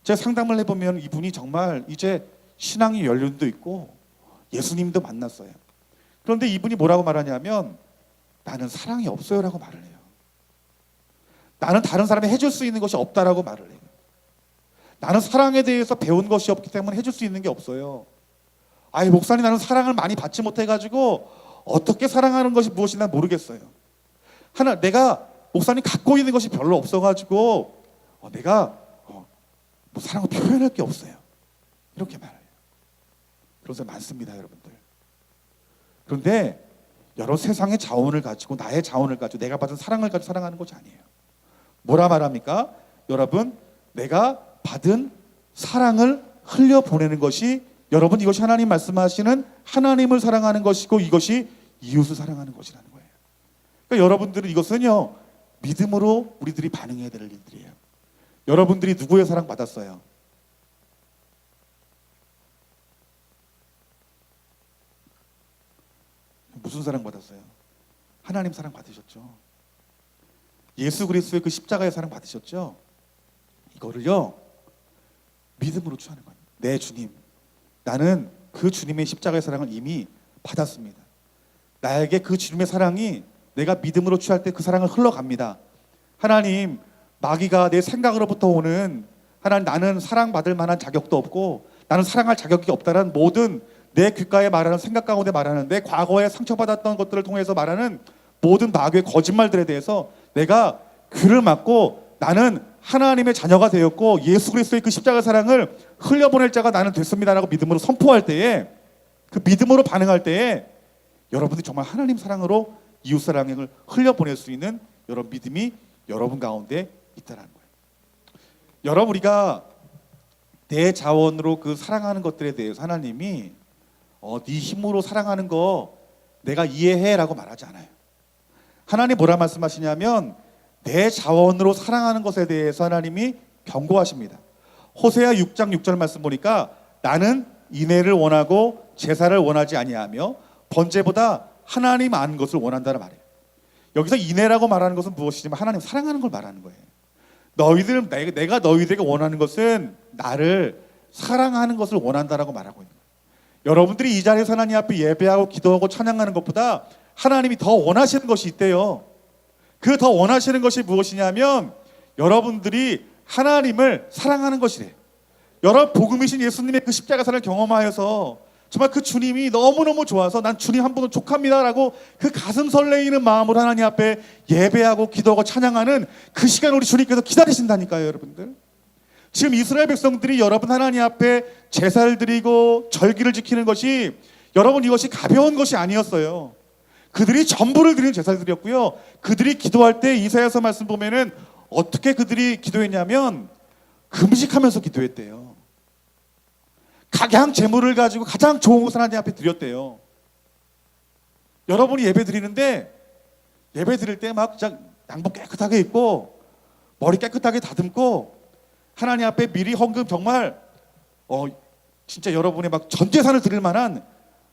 제가 상담을 해보면 이분이 정말 이제 신앙이 연륜도 있고 예수님도 만났어요. 그런데 이분이 뭐라고 말하냐면 나는 사랑이 없어요 라고 말을 해요. 나는 다른 사람이 해줄 수 있는 것이 없다라고 말을 해요. 나는 사랑에 대해서 배운 것이 없기 때문에 해줄 수 있는 게 없어요. 아이 목사님 나는 사랑을 많이 받지 못해가지고 어떻게 사랑하는 것이 무엇인지 난 모르겠어요. 내가 목사님 갖고 있는 것이 별로 없어가지고 내가 뭐 사랑을 표현할 게 없어요. 이렇게 말해요. 그런 사람 많습니다, 여러분들. 그런데 여러 세상의 자원을 가지고 나의 자원을 가지고 내가 받은 사랑을 가지고 사랑하는 것이 아니에요. 뭐라 말합니까? 여러분 내가 받은 사랑을 흘려보내는 것이 여러분 이것이 하나님 말씀하시는 하나님을 사랑하는 것이고 이것이 이웃을 사랑하는 것이라는 거예요. 그러니까 여러분들은 이것은요 믿음으로 우리들이 반응해야 될 일들이에요. 여러분들이 누구의 사랑 받았어요? 무슨 사랑 받았어요? 하나님 사랑 받으셨죠. 예수 그리스도의 그 십자가의 사랑 받으셨죠. 이거를요 믿음으로 취하는 거예요. 내 주님, 나는 그 주님의 십자가의 사랑을 이미 받았습니다. 나에게 그 주님의 사랑이 내가 믿음으로 취할 때 그 사랑을 흘러갑니다. 하나님, 마귀가 내 생각으로부터 오는 하나님 나는 사랑받을 만한 자격도 없고 나는 사랑할 자격이 없다는 모든 내 귓가에 말하는 생각 가운데 말하는 내 과거에 상처받았던 것들을 통해서 말하는 모든 마귀의 거짓말들에 대해서 내가 귀를 막고 나는 하나님의 자녀가 되었고 예수 그리스도의 그 십자가 사랑을 흘려보낼 자가 나는 됐습니다라고 믿음으로 선포할 때에 그 믿음으로 반응할 때에 여러분들이 정말 하나님 사랑으로 이웃 사랑을 흘려보낼 수 있는 여러분 믿음이 여러분 가운데 있다는 거예요. 여러분 우리가 내 자원으로 그 사랑하는 것들에 대해서 하나님이 네 힘으로 사랑하는 거 내가 이해해라고 말하지 않아요. 하나님 뭐라 말씀하시냐면 내 자원으로 사랑하는 것에 대해서 하나님이 경고하십니다. 호세아 6장 6절 말씀 보니까 나는 인애를 원하고 제사를 원하지 아니하며 번제보다 하나님 아는 것을 원한다는 말이에요. 여기서 인애라고 말하는 것은 무엇이지만 하나님 사랑하는 걸 말하는 거예요. 너희들 내가 너희들에게 원하는 것은 나를 사랑하는 것을 원한다라고 말하고 있는 거예요. 여러분들이 이 자리에서 하나님 앞에 예배하고 기도하고 찬양하는 것보다 하나님이 더 원하시는 것이 있대요. 그 더 원하시는 것이 무엇이냐면 여러분들이 하나님을 사랑하는 것이래요. 여러분 복음이신 예수님의 그 십자가사를 경험하여서 정말 그 주님이 너무너무 좋아서 난 주님 한 분은 족합니다라고 그 가슴 설레이는 마음으로 하나님 앞에 예배하고 기도하고 찬양하는 그 시간을 우리 주님께서 기다리신다니까요. 여러분들 지금 이스라엘 백성들이 여러분 하나님 앞에 제사를 드리고 절기를 지키는 것이 여러분 이것이 가벼운 것이 아니었어요. 그들이 전부를 드리는 제사를 드렸고요. 그들이 기도할 때 이사야서 말씀 보면은 어떻게 그들이 기도했냐면 금식하면서 기도했대요. 각양 제물을 가지고 가장 좋은 것을 하나님 앞에 드렸대요. 여러분이 예배 드리는데 예배 드릴 때 막 그냥 양복 깨끗하게 입고 머리 깨끗하게 다듬고 하나님 앞에 미리 헌금 정말 진짜 여러분의 막 전 재산을 드릴 만한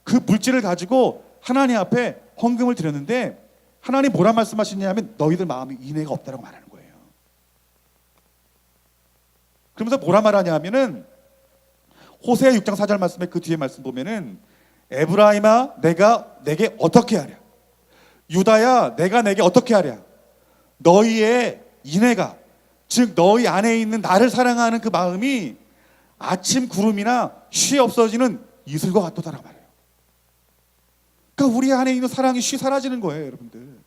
그 물질을 가지고 하나님 앞에 헌금을 드렸는데 하나님 뭐라 말씀하시냐면 너희들 마음에 인애가 없다라고 말하는 거예요. 그러면서 뭐라 말하냐면은 호세아 6장 4절 말씀에 그 뒤에 말씀 보면은 에브라임아 내가 내게 어떻게 하랴, 유다야 내가 내게 어떻게 하랴, 너희의 인애가 즉 너희 안에 있는 나를 사랑하는 그 마음이 아침 구름이나 쉬 없어지는 이슬과 같도다라고 말해요. 그러니까 우리 안에 있는 사랑이 쉬 사라지는 거예요. 여러분들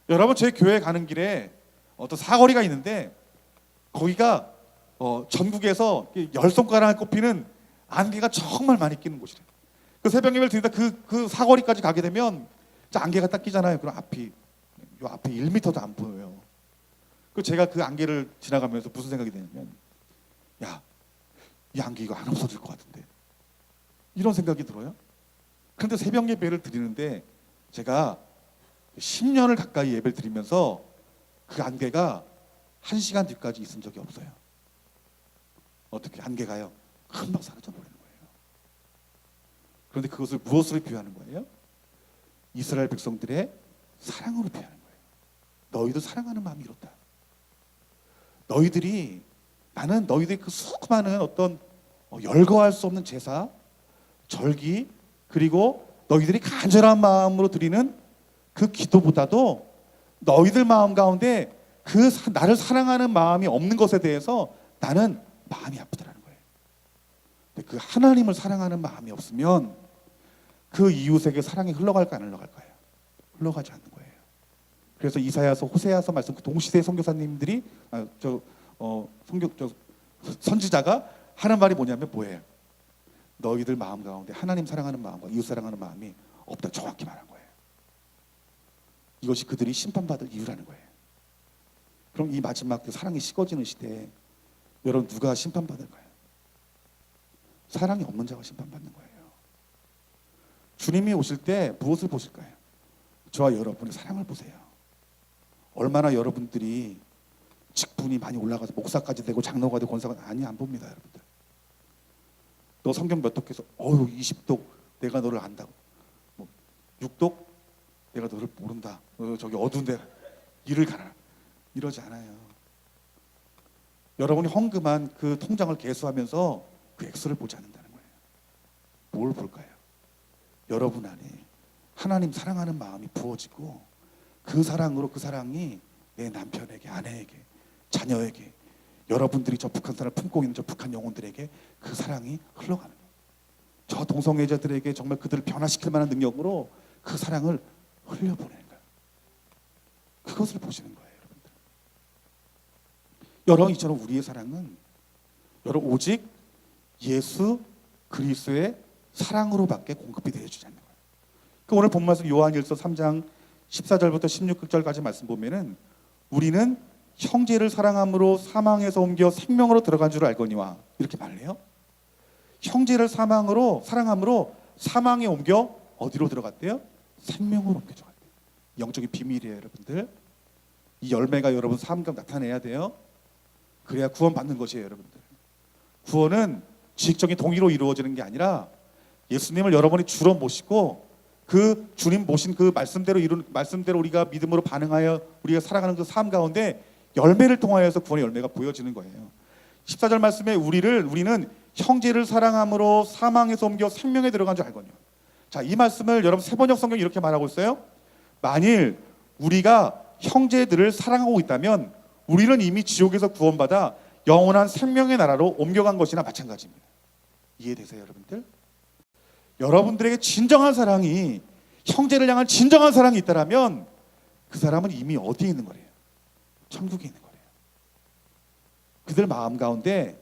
여러분 저희 교회 가는 길에 어떤 사거리가 있는데 거기가 전국에서 10손가락에 꼽히는 안개가 정말 많이 끼는 곳이래요. 그 새벽 예배를 드리다 그 사거리까지 가게 되면 안개가 딱 끼잖아요. 그럼 앞이 1m도 안 보여요. 그 제가 그 안개를 지나가면서 무슨 생각이 드냐면 야, 이 안개 이거 안 없어질 것 같은데 이런 생각이 들어요. 그런데 새벽 예배를 드리는데 제가 10년을 가까이 예배를 드리면서 그 안개가 1시간 뒤까지 있은 적이 없어요. 어떻게 안개가요? 금방 사라져 버리는 거예요. 그런데 그것을 무엇으로 표현하는 거예요? 이스라엘 백성들의 사랑으로 표현하는 거예요. 너희도 사랑하는 마음이 이렇다. 나는 너희들의 그 수많은 어떤 열거할 수 없는 제사, 절기, 그리고 너희들이 간절한 마음으로 드리는 그 기도보다도 너희들 마음 가운데 그 나를 사랑하는 마음이 없는 것에 대해서 나는 마음이 아프다라는 거예요. 근데 그 하나님을 사랑하는 마음이 없으면 그 이웃에게 사랑이 흘러갈까 안 흘러갈까요? 흘러가지 않는 거예요. 그래서 이사야서, 호세아서 말씀 그 동시대 선교사님들이 선지자가 하는 말이 뭐예요? 너희들 마음 가운데 하나님 사랑하는 마음과 이웃 사랑하는 마음이 없다. 정확히 말한 거예요. 이것이 그들이 심판받을 이유라는 거예요. 그럼 이 마지막 그 사랑이 식어지는 시대에 여러분 누가 심판받을까요? 사랑이 없는 자가 심판받는 거예요. 주님이 오실 때 무엇을 보실까요? 저와 여러분의 사랑을 보세요. 얼마나 여러분들이 직분이 많이 올라가서 목사까지 되고 장로가 되고 권사가 안 봅니다. 여러분들 너 성경 몇 독해서 20독 내가 너를 안다고, 6독 내가 너를 모른다, 저기 어두운데 일을 가라, 이러지 않아요. 여러분이 헌금한 그 통장을 계수하면서 그 액수를 보지 않는다는 거예요. 뭘 볼까요? 여러분 안에 하나님 사랑하는 마음이 부어지고 그 사랑으로 그 사랑이 내 남편에게, 아내에게, 자녀에게, 여러분들이 저 북한산을 품고 있는 저 북한 영혼들에게 그 사랑이 흘러가는 거예요. 저 동성애자들에게 정말 그들을 변화시킬 만한 능력으로 그 사랑을 흘려보내는 거예요. 그것을 보시는 거예요. 여러분들 여러분 이처럼 우리의 사랑은 여러분 오직 예수 그리스도의 사랑으로밖에 공급이 되어주지 않는 거예요. 그 오늘 본 말씀 요한일서 3장 14절부터 16절까지 말씀 보면은 우리는 형제를 사랑함으로 사망에서 옮겨 생명으로 들어간 줄 알거니와 이렇게 말해요. 형제를 사랑함으로 사망에 옮겨 어디로 들어갔대요? 생명으로 옮겨 들어갔대요. 영적인 비밀이에요. 여러분들 이 열매가 여러분 삶 가운데 나타내야 돼요. 그래야 구원 받는 것이에요. 여러분들 구원은 지식적인 동의로 이루어지는 게 아니라 예수님을 여러분이 주로 모시고 그 주님 보신 그 말씀대로 우리가 믿음으로 반응하여 우리가 살아가는 그 삶 가운데 열매를 통하여서 구원의 열매가 보여지는 거예요. 14절 말씀에 우리는 형제를 사랑함으로 사망에서 옮겨 생명에 들어간 줄 알거든요. 자, 이 말씀을 여러분 세번역 성경이 이렇게 말하고 있어요. 만일 우리가 형제들을 사랑하고 있다면 우리는 이미 지옥에서 구원받아 영원한 생명의 나라로 옮겨간 것이나 마찬가지입니다. 이해되세요, 여러분들? 여러분들에게 진정한 사랑이, 형제를 향한 진정한 사랑이 있다면 그 사람은 이미 어디에 있는 거래요? 천국에 있는 거래요. 그들 마음 가운데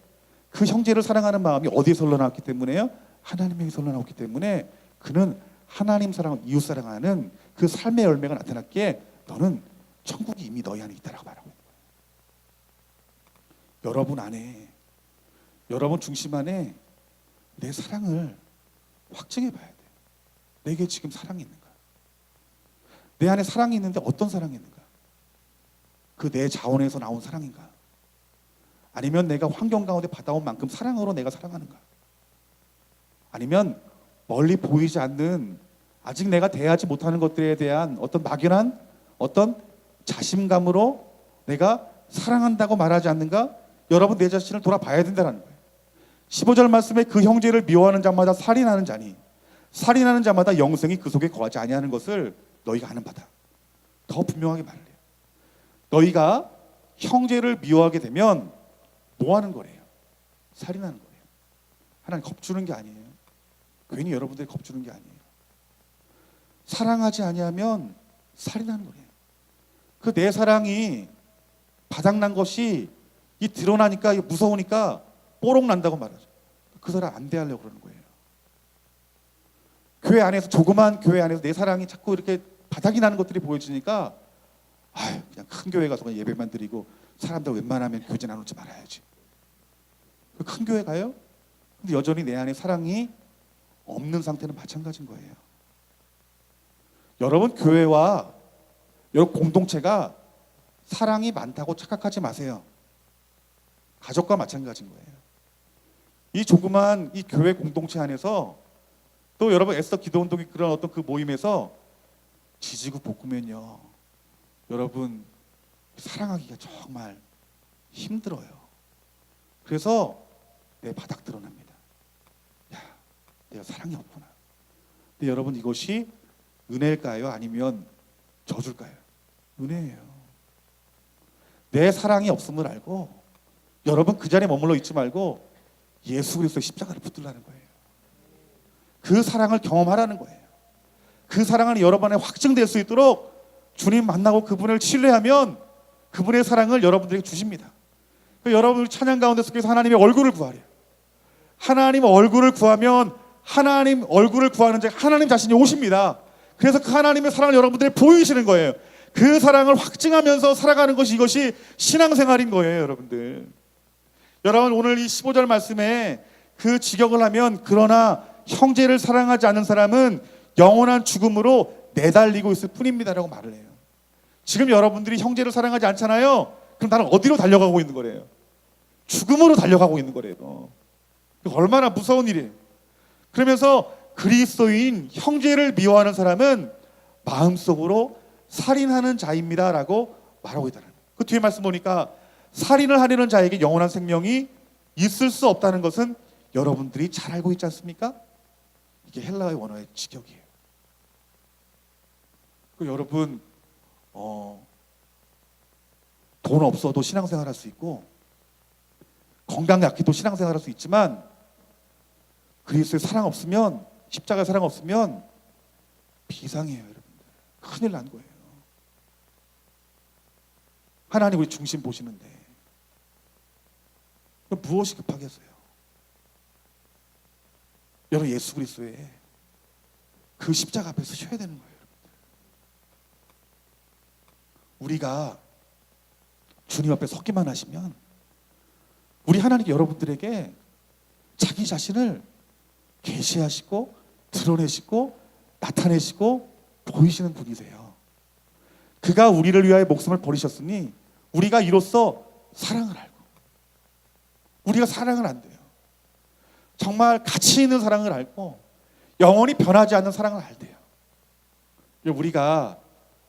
그 형제를 사랑하는 마음이 어디에서 흘러나왔기 때문에요? 하나님에게서 흘러나왔기 때문에 그는 하나님 사랑, 이웃 사랑하는 그 삶의 열매가 나타났기에 너는 천국이 이미 너희 안에 있다라고 말하고 있는 거예요. 여러분 안에, 여러분 중심 안에 내 사랑을 확증해 봐야 돼. 내게 지금 사랑이 있는가? 내 안에 사랑이 있는데 어떤 사랑이 있는가? 그 내 자원에서 나온 사랑인가? 아니면 내가 환경 가운데 받아온 만큼 사랑으로 내가 사랑하는가? 아니면 멀리 보이지 않는 아직 내가 대하지 못하는 것들에 대한 어떤 막연한 어떤 자신감으로 내가 사랑한다고 말하지 않는가? 여러분 내 자신을 돌아봐야 된다는 거예요. 15절 말씀에 그 형제를 미워하는 자마다 살인하는 자니 살인하는 자마다 영생이 그 속에 거하지 아니하는 것을 너희가 아는 바다. 더 분명하게 말을 해요. 너희가 형제를 미워하게 되면 뭐 하는 거래요? 살인하는 거래요. 하나님 겁주는 게 아니에요. 괜히 여러분들이 겁주는 게 아니에요. 사랑하지 아니하면 살인하는 거래요. 그 내 사랑이 바닥난 것이 이 드러나니까 무서우니까 뽀록 난다고 말하죠. 그 사람 안 대하려고 그러는 거예요. 교회 안에서, 조그만 교회 안에서 내 사랑이 자꾸 이렇게 바닥이 나는 것들이 보여지니까 그냥 큰 교회 가서 그냥 예배만 드리고 사람들 웬만하면 교제 나누지 말아야지. 큰 교회 가요? 근데 여전히 내 안에 사랑이 없는 상태는 마찬가지인 거예요. 여러분 교회와 여러분 공동체가 사랑이 많다고 착각하지 마세요. 가족과 마찬가지인 거예요. 이 조그만 이 교회 공동체 안에서 또 여러분 애써 기도운동이 그런 어떤 그 모임에서 지지고 볶으면요, 여러분 사랑하기가 정말 힘들어요. 그래서 내 바닥 드러납니다. 야, 내가 사랑이 없구나. 근데 여러분 이것이 은혜일까요? 아니면 저줄까요? 은혜예요. 내 사랑이 없음을 알고 여러분 그 자리에 머물러 있지 말고 예수 그리스도의 십자가를 붙들라는 거예요. 그 사랑을 경험하라는 거예요. 그 사랑은 여러분에 확증될 수 있도록 주님 만나고 그분을 신뢰하면 그분의 사랑을 여러분들에게 주십니다. 여러분 찬양 가운데 속에서 하나님의 얼굴을 구하래요. 하나님 얼굴을 구하면 하나님 얼굴을 구하는 자 하나님 자신이 오십니다. 그래서 그 하나님의 사랑을 여러분들이 보이시는 거예요. 그 사랑을 확증하면서 살아가는 것이 이것이 신앙생활인 거예요, 여러분들. 여러분 오늘 이 15절 말씀에 그 직역을 하면 그러나 형제를 사랑하지 않는 사람은 영원한 죽음으로 내달리고 있을 뿐입니다라고 말을 해요. 지금 여러분들이 형제를 사랑하지 않잖아요. 그럼 나는 어디로 달려가고 있는 거래요? 죽음으로 달려가고 있는 거래요. 얼마나 무서운 일이에요. 그러면서 그리스도인 형제를 미워하는 사람은 마음속으로 살인하는 자입니다라고 말하고 있다는 거예요. 그 뒤에 말씀 보니까 살인을 하려는 자에게 영원한 생명이 있을 수 없다는 것은 여러분들이 잘 알고 있지 않습니까? 이게 헬라의 원어의 직역이에요. 여러분 돈 없어도 신앙생활 할 수 있고 건강 약해도 신앙생활 할 수 있지만 그리스도의 사랑 없으면, 십자가의 사랑 없으면 비상이에요, 여러분들. 큰일 난 거예요. 하나님 우리 중심 보시는데 무엇이 급하겠어요? 여러분 예수 그리스도의 그 십자가 앞에서 쉬어야 되는 거예요. 우리가 주님 앞에 섰기만 하시면 우리 하나님께 여러분들에게 자기 자신을 계시하시고 드러내시고 나타내시고 보이시는 분이세요. 그가 우리를 위하여 목숨을 버리셨으니 우리가 이로써 사랑을 알고, 우리가 사랑을 안 돼요. 정말 가치 있는 사랑을 알고 영원히 변하지 않는 사랑을 알대요. 우리가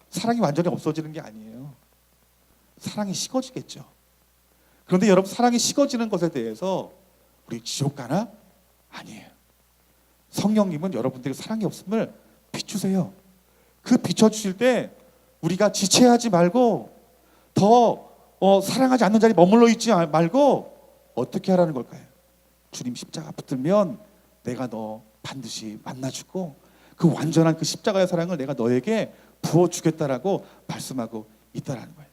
사랑이 완전히 없어지는 게 아니에요. 사랑이 식어지겠죠. 그런데 여러분, 사랑이 식어지는 것에 대해서 우리 지옥 가나? 아니에요. 성령님은 여러분들의 사랑이 없음을 비추세요. 그 비춰주실 때 우리가 지체하지 말고 더 사랑하지 않는 자리에 머물러 있지 말고 어떻게 하라는 걸까요? 주님 십자가 붙들면 내가 너 반드시 만나주고 그 완전한 그 십자가의 사랑을 내가 너에게 부어주겠다라고 말씀하고 있다라는 거예요.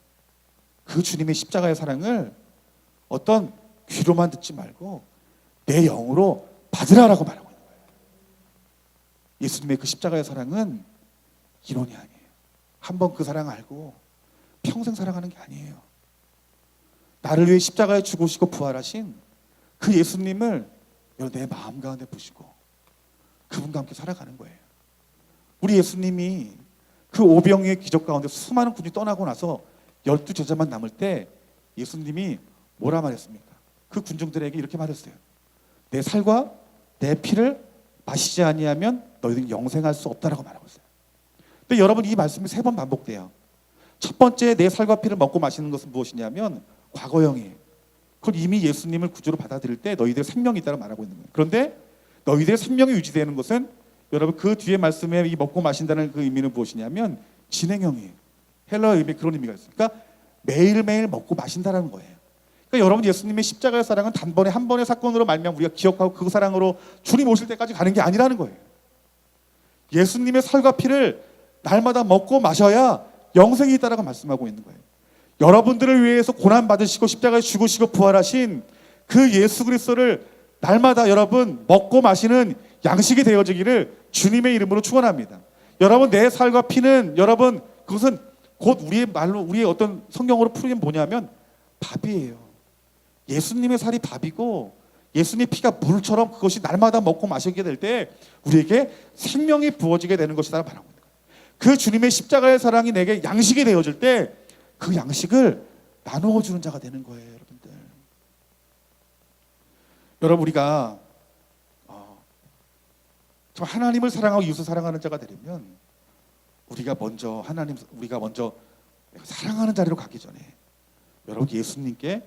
그 주님의 십자가의 사랑을 어떤 귀로만 듣지 말고 내 영으로 받으라라고 말하고 있는 거예요. 예수님의 그 십자가의 사랑은 이론이 아니에요. 한번 그 사랑 알고 평생 사랑하는 게 아니에요. 나를 위해 십자가에 죽으시고 부활하신 그 예수님을 내 마음 가운데 보시고 그분과 함께 살아가는 거예요. 우리 예수님이 그 오병이의 기적 가운데 수많은 군이 떠나고 나서 12제자만 남을 때 예수님이 뭐라 말했습니까? 그 군중들에게 이렇게 말했어요. 내 살과 내 피를 마시지 아니하면 너희들이 영생할 수 없다라고 말하고 있어요. 근데 여러분, 이 말씀이 3번 반복돼요. 첫 번째, 내 살과 피를 먹고 마시는 것은 무엇이냐면 과거형이에요. 그건 이미 예수님을 구주로 받아들일 때 너희들의 생명이 있다고 말하고 있는 거예요. 그런데 너희들의 생명이 유지되는 것은 여러분, 그 뒤에 말씀에 이 먹고 마신다는 그 의미는 무엇이냐면 진행형이에요. 헬라어 의미에 그런 의미가 있어요. 그러니까 매일매일 먹고 마신다는 거예요. 그러니까 여러분, 예수님의 십자가의 사랑은 단번에 한 번의 사건으로 말미암아 우리가 기억하고 그 사랑으로 주님 오실 때까지 가는 게 아니라는 거예요. 예수님의 살과 피를 날마다 먹고 마셔야 영생이 있다라고 말씀하고 있는 거예요. 여러분들을 위해서 고난 받으시고 십자가에 죽으시고 부활하신 그 예수 그리스도를 날마다 여러분 먹고 마시는 양식이 되어지기를 주님의 이름으로 축원합니다. 여러분, 내 살과 피는 여러분 그것은 곧 우리의 말로 우리의 어떤 성경으로 풀이면 뭐냐면 밥이에요. 예수님의 살이 밥이고 예수님의 피가 물처럼 그것이 날마다 먹고 마시게 될 때 우리에게 생명이 부어지게 되는 것이다 말하고 있는 거예요. 그 주님의 십자가의 사랑이 내게 양식이 되어질 때 그 양식을 나누어 주는 자가 되는 거예요, 여러분들. 여러분, 우리가 저 하나님을 사랑하고 이웃을 사랑하는 자가 되려면 우리가 먼저 사랑하는 자리로 가기 전에 여러분 예수님께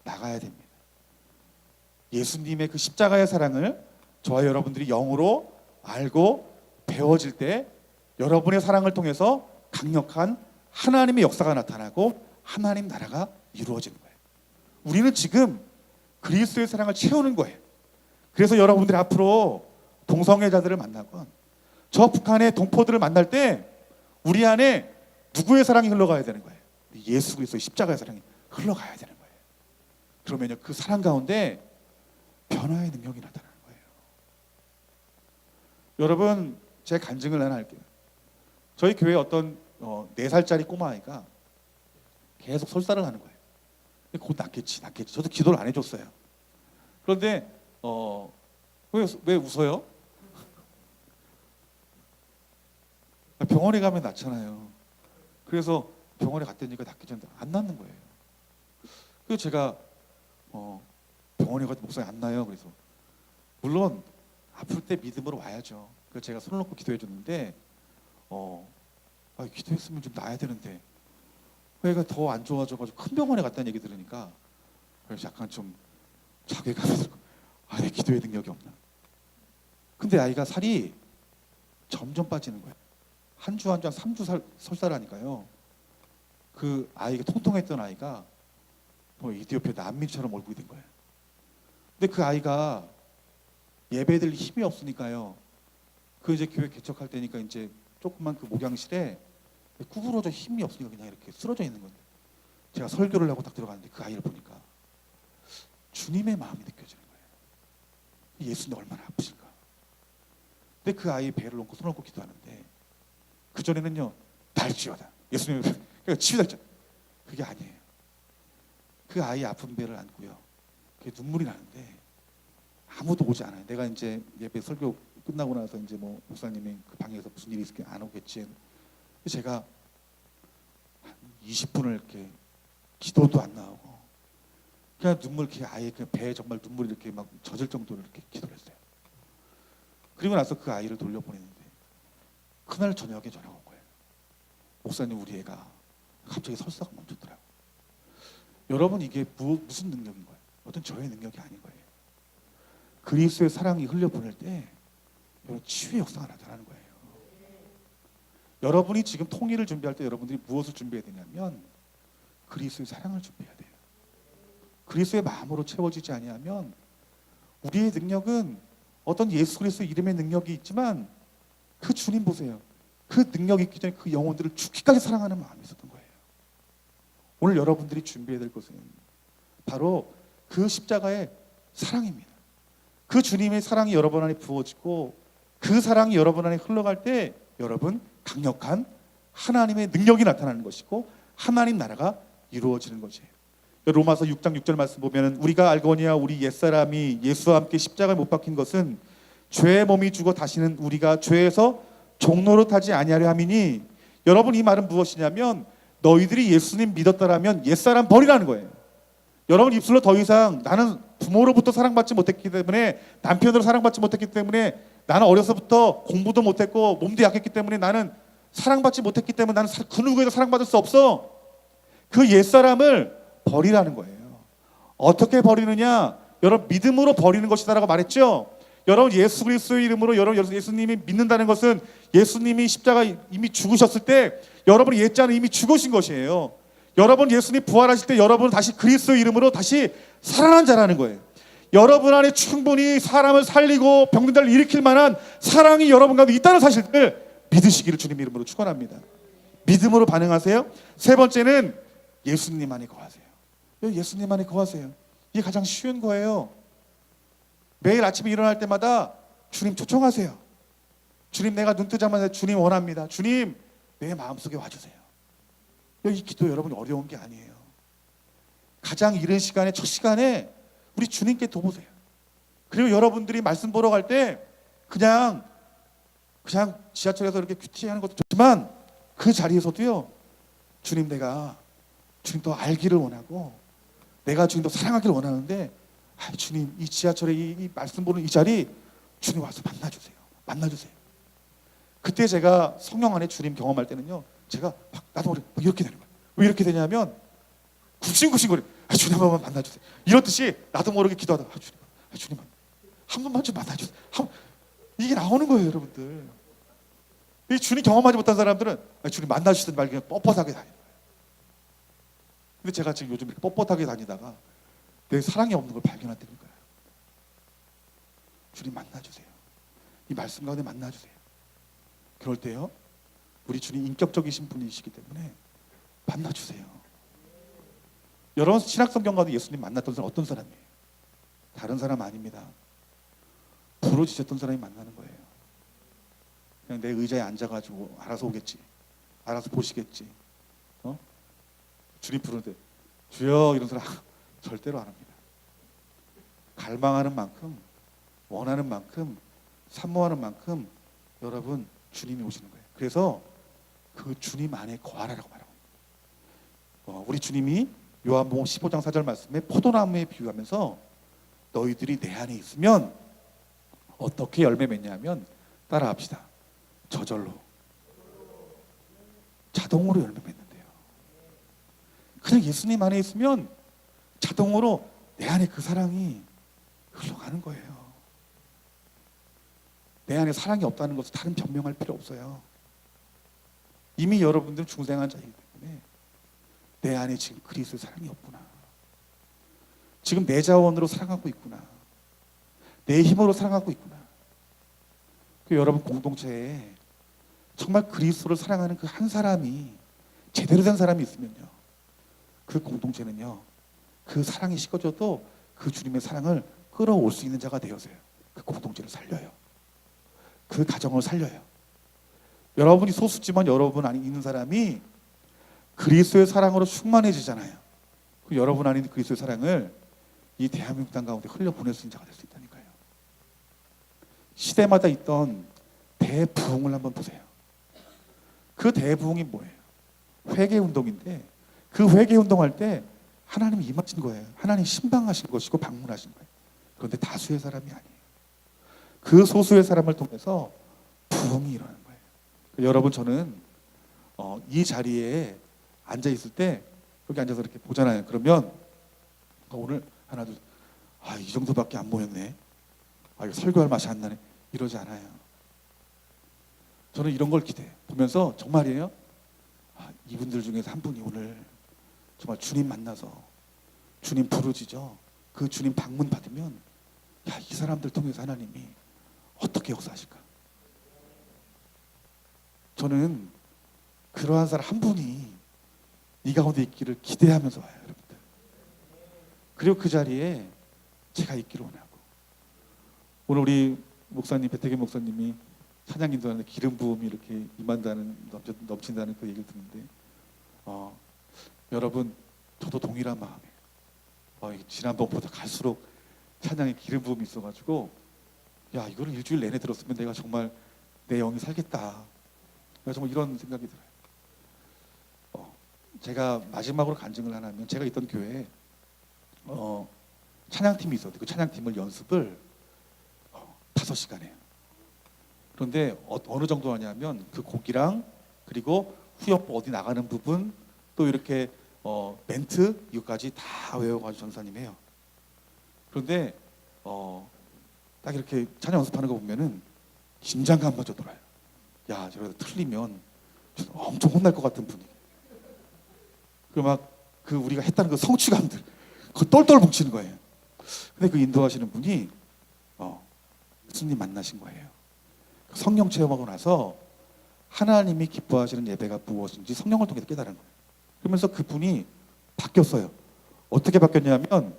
나가야 됩니다. 예수님의 그 십자가의 사랑을 저와 여러분들이 영으로 알고 배워질 때 여러분의 사랑을 통해서 강력한 하나님의 역사가 나타나고 하나님 나라가 이루어지는 거예요. 우리는 지금 그리스도의 사랑을 채우는 거예요. 그래서 여러분들이 앞으로 동성애자들을 만나건 저 북한의 동포들을 만날 때 우리 안에 누구의 사랑이 흘러가야 되는 거예요? 예수 그리스도의 십자가의 사랑이 흘러가야 되는 거예요. 그러면요, 그 사랑 가운데 변화의 능력이 나타나는 거예요. 여러분, 제 간증을 하나 할게요. 저희 교회에 어떤 4살짜리 꼬마아이가 계속 설사를 하는 거예요. 곧 낫겠지. 저도 기도를 안 해줬어요. 그런데 왜 웃어요? 병원에 가면 낫잖아요. 그래서 병원에 갔더니 낫기 전에 안 낫는 거예요. 그래서 제가 병원에 가도 목소리 안 나요. 그래서 물론 아플 때 믿음으로 와야죠. 그래서 제가 손을 놓고 기도해 줬는데 기도했으면 좀 나아야 되는데 애가 더 안 좋아져가지고 큰 병원에 갔다는 얘기 들으니까 그래서 약간 좀 자괴감이 들고 내 기도의 능력이 없나. 근데 아이가 살이 점점 빠지는 거예요. 한 주 한 주 3주 설사라니까요. 그 아이가 통통했던 아이가 이디오피아 난민처럼 얼굴이 된 거예요. 근데 그 아이가 예배드릴 힘이 없으니까요. 그 이제 교회 개척할 때니까 이제 조그만 그 목양실에 구부러져 힘이 없으니까 그냥 이렇게 쓰러져 있는 건데 제가 설교를 하고 딱 들어갔는데 그 아이를 보니까 주님의 마음이 느껴지는 거예요. 예수님 얼마나 아프실까. 근데 그 아이 배를 놓고 손을 얹고 기도하는데 그 전에는요, 날지어다 예수님 치유다 했죠. 그게 아니에요. 그 아이 아픈 배를 안고요, 그게 눈물이 나는데 아무도 오지 않아요. 내가 이제 예배 설교 끝나고 나서 이제 목사님이 그 방에서 무슨 일이 있을게 안 오겠지. 제가 한 20분을 이렇게 기도도 안 나오고 그냥 눈물 이렇게 아예 그냥 배에 정말 눈물이 이렇게 막 젖을 정도로 이렇게 기도를 했어요. 그리고 나서 그 아이를 돌려보내는데 그날 저녁에 전화가 온 거예요. 목사님, 우리 애가 갑자기 설사가 멈췄더라고요. 여러분, 이게 무슨 능력인 거예요? 어떤 저의 능력이 아닌 거예요. 그리스도의 사랑이 흘려보낼 때 여러분, 치유의 역사가 나타나는 거예요. 여러분이 지금 통일을 준비할 때 여러분들이 무엇을 준비해야 되냐면 그리스도의 사랑을 준비해야 돼요. 그리스도의 마음으로 채워지지 아니하면 우리의 능력은 어떤 예수 그리스도 이름의 능력이 있지만 그 주님 보세요. 그 능력이 있기 전에 그 영혼들을 죽기까지 사랑하는 마음이 있었던 거예요. 오늘 여러분들이 준비해야 될 것은 바로 그 십자가의 사랑입니다. 그 주님의 사랑이 여러분 안에 부어지고 그 사랑이 여러분 안에 흘러갈 때 여러분 강력한 하나님의 능력이 나타나는 것이고 하나님 나라가 이루어지는 것이에요. 로마서 6장 6절 말씀 보면 우리가 알거니와 우리 옛사람이 예수와 함께 십자가에 못 박힌 것은 죄의 몸이 죽어 다시는 우리가 죄에서 종노릇하지 아니하려 함이니. 여러분, 이 말은 무엇이냐면 너희들이 예수님 믿었다라면 옛사람 버리라는 거예요. 여러분 입술로 더 이상 나는 부모로부터 사랑받지 못했기 때문에, 남편으로 사랑받지 못했기 때문에, 나는 어려서부터 공부도 못했고 몸도 약했기 때문에 나는 사랑받지 못했기 때문에 나는 그 누구에도 사랑받을 수 없어. 그 옛사람을 버리라는 거예요. 어떻게 버리느냐? 여러분 믿음으로 버리는 것이다라고 말했죠. 여러분 예수 그리스도의 이름으로 여러분 예수님이 믿는다는 것은 예수님이 십자가 이미 죽으셨을 때 여러분의 옛자는 이미 죽으신 것이에요. 여러분 예수님 부활하실 때 여러분은 다시 그리스도의 이름으로 다시 살아난 자라는 거예요. 여러분 안에 충분히 사람을 살리고 병든 자를 일으킬 만한 사랑이 여러분 가운데 있다는 사실을 믿으시기를 주님 이름으로 축원합니다. 믿음으로 반응하세요. 세 번째는 예수님 안에 거하세요. 예수님 안에 거하세요. 이게 가장 쉬운 거예요. 매일 아침에 일어날 때마다 주님 초청하세요. 주님, 내가 눈 뜨자마자 주님 원합니다. 주님, 내 마음속에 와주세요. 이 기도 여러분 어려운 게 아니에요. 가장 이른 시간에, 첫 시간에 우리 주님께 도보세요. 그리고 여러분들이 말씀 보러 갈 때 그냥 지하철에서 이렇게 큐티하는 것도 좋지만 그 자리에서도요, 주님, 내가 주님 더 알기를 원하고 내가 주님 더 사랑하기를 원하는데 주님, 이 지하철에 이 말씀 보는 이 자리 주님 와서 만나주세요. 그때 제가 성령 안에 주님 경험할 때는요, 제가 막 나도 모르게 이렇게 되는 거예요. 왜 이렇게 되냐면 굽신굽신거려. 주님 한번 만나주세요. 이렇듯이 나도 모르게 기도하다가 주님 한 번만 좀 만나주세요. 이게 나오는 거예요, 여러분들. 이 주님 경험하지 못한 사람들은 주님 만나주시든 말 그냥 뻣뻣하게 다니는 거예요. 근데 제가 지금 요즘 이렇게 뻣뻣하게 다니다가 내 사랑이 없는 걸 발견했다는 거예요. 주님 만나주세요. 이 말씀 가운데 만나주세요. 그럴 때요, 우리 주님 인격적이신 분이시기 때문에 만나주세요. 여러분 신약성경 가운데 예수님 만났던 사람 어떤 사람이에요? 다른 사람 아닙니다. 부르짖었던 사람이 만나는 거예요. 그냥 내 의자에 앉아가지고 알아서 오겠지, 알아서 보시겠지, 주님 부르는데 주여 이런 사람 절대로 안 합니다. 갈망하는 만큼, 원하는 만큼, 산모하는 만큼 여러분 주님이 오시는 거예요. 그래서 그 주님 안에 거하라고 말하고, 우리 주님이 요한복음 15장 4절 말씀에 포도나무에 비유하면서 너희들이 내 안에 있으면 어떻게 열매 맺냐면, 따라합시다. 저절로 자동으로 열매 맺는데요. 그냥 예수님 안에 있으면 자동으로 내 안에 그 사랑이 흘러가는 거예요. 내 안에 사랑이 없다는 것을 다른 변명할 필요 없어요. 이미 여러분들은 중생한 자이기 때문에 내 안에 지금 그리스도의 사랑이 없구나, 지금 내 자원으로 사랑하고 있구나, 내 힘으로 사랑하고 있구나. 여러분 공동체에 정말 그리스도를 사랑하는 그 한 사람이, 제대로 된 사람이 있으면요, 그 공동체는요, 그 사랑이 식어져도 그 주님의 사랑을 끌어올 수 있는 자가 되어서요, 그 공동체를 살려요. 그 가정을 살려요. 여러분이 소수지만 여러분 안에 있는 사람이 그리스도의 사랑으로 충만해지잖아요. 그 여러분 안에 있는 그리스도의 사랑을 이 대한민국 땅 가운데 흘려보낼 수 있는 자가 될 수 있다니까요. 시대마다 있던 대부흥을 한번 보세요. 그 대부흥이 뭐예요? 회개운동인데, 그 회개운동할 때 하나님이 임하신 거예요. 하나님 신방하신 것이고 방문하신 거예요. 그런데 다수의 사람이 아니에요. 그 소수의 사람을 통해서 부흥이 일어나는 거예요. 여러분 저는 이 자리에 앉아 있을 때 여기 앉아서 이렇게 보잖아요. 그러면 오늘 하나 둘, 이 정도밖에 안 모였네. 이거 설교할 맛이 안 나네. 이러지 않아요. 저는 이런 걸 기대해요. 보면서 정말이에요. 이분들 중에서 한 분이 오늘 정말 주님 만나서 주님 부르짖어 그 주님 방문 받으면 이 사람들 통해서 하나님이 어떻게 역사하실까? 저는 그러한 사람 한 분이 이 가운데 있기를 기대하면서 와요, 여러분들. 그리고 그 자리에 제가 있기를 원하고, 오늘 우리 목사님, 배태균 목사님이 찬양 인도하는데 기름 부음이 이렇게 임한다는, 넘친다는 그 얘기를 듣는데, 여러분 저도 동일한 마음이에요. 지난번보다 갈수록 찬양에 기름 부음이 있어가지고 이거를 일주일 내내 들었으면 내가 정말 내 영이 살겠다. 정말 이런 생각이 들어요. 제가 마지막으로 간증을 하면, 제가 있던 교회에 찬양팀이 있었는데 그 찬양팀을 연습을 5시간 해요. 그런데 어느 정도 하냐면 그 곡이랑 그리고 후역부 어디 나가는 부분 또 이렇게 멘트 이것까지 다 외워가지고 전사님 해요. 그런데 딱 이렇게 찬양 연습하는 거 보면은 긴장감마저 돌아요. 저러다 틀리면 엄청 혼날 것 같은 분위기. 그 우리가 했다는 그 성취감들 그거 똘똘 뭉치는 거예요. 근데 그 인도하시는 분이 예수님 만나신 거예요. 성령 체험하고 나서 하나님이 기뻐하시는 예배가 무엇인지 성령을 통해서 깨달은 거예요. 그러면서 그분이 바뀌었어요. 어떻게 바뀌었냐면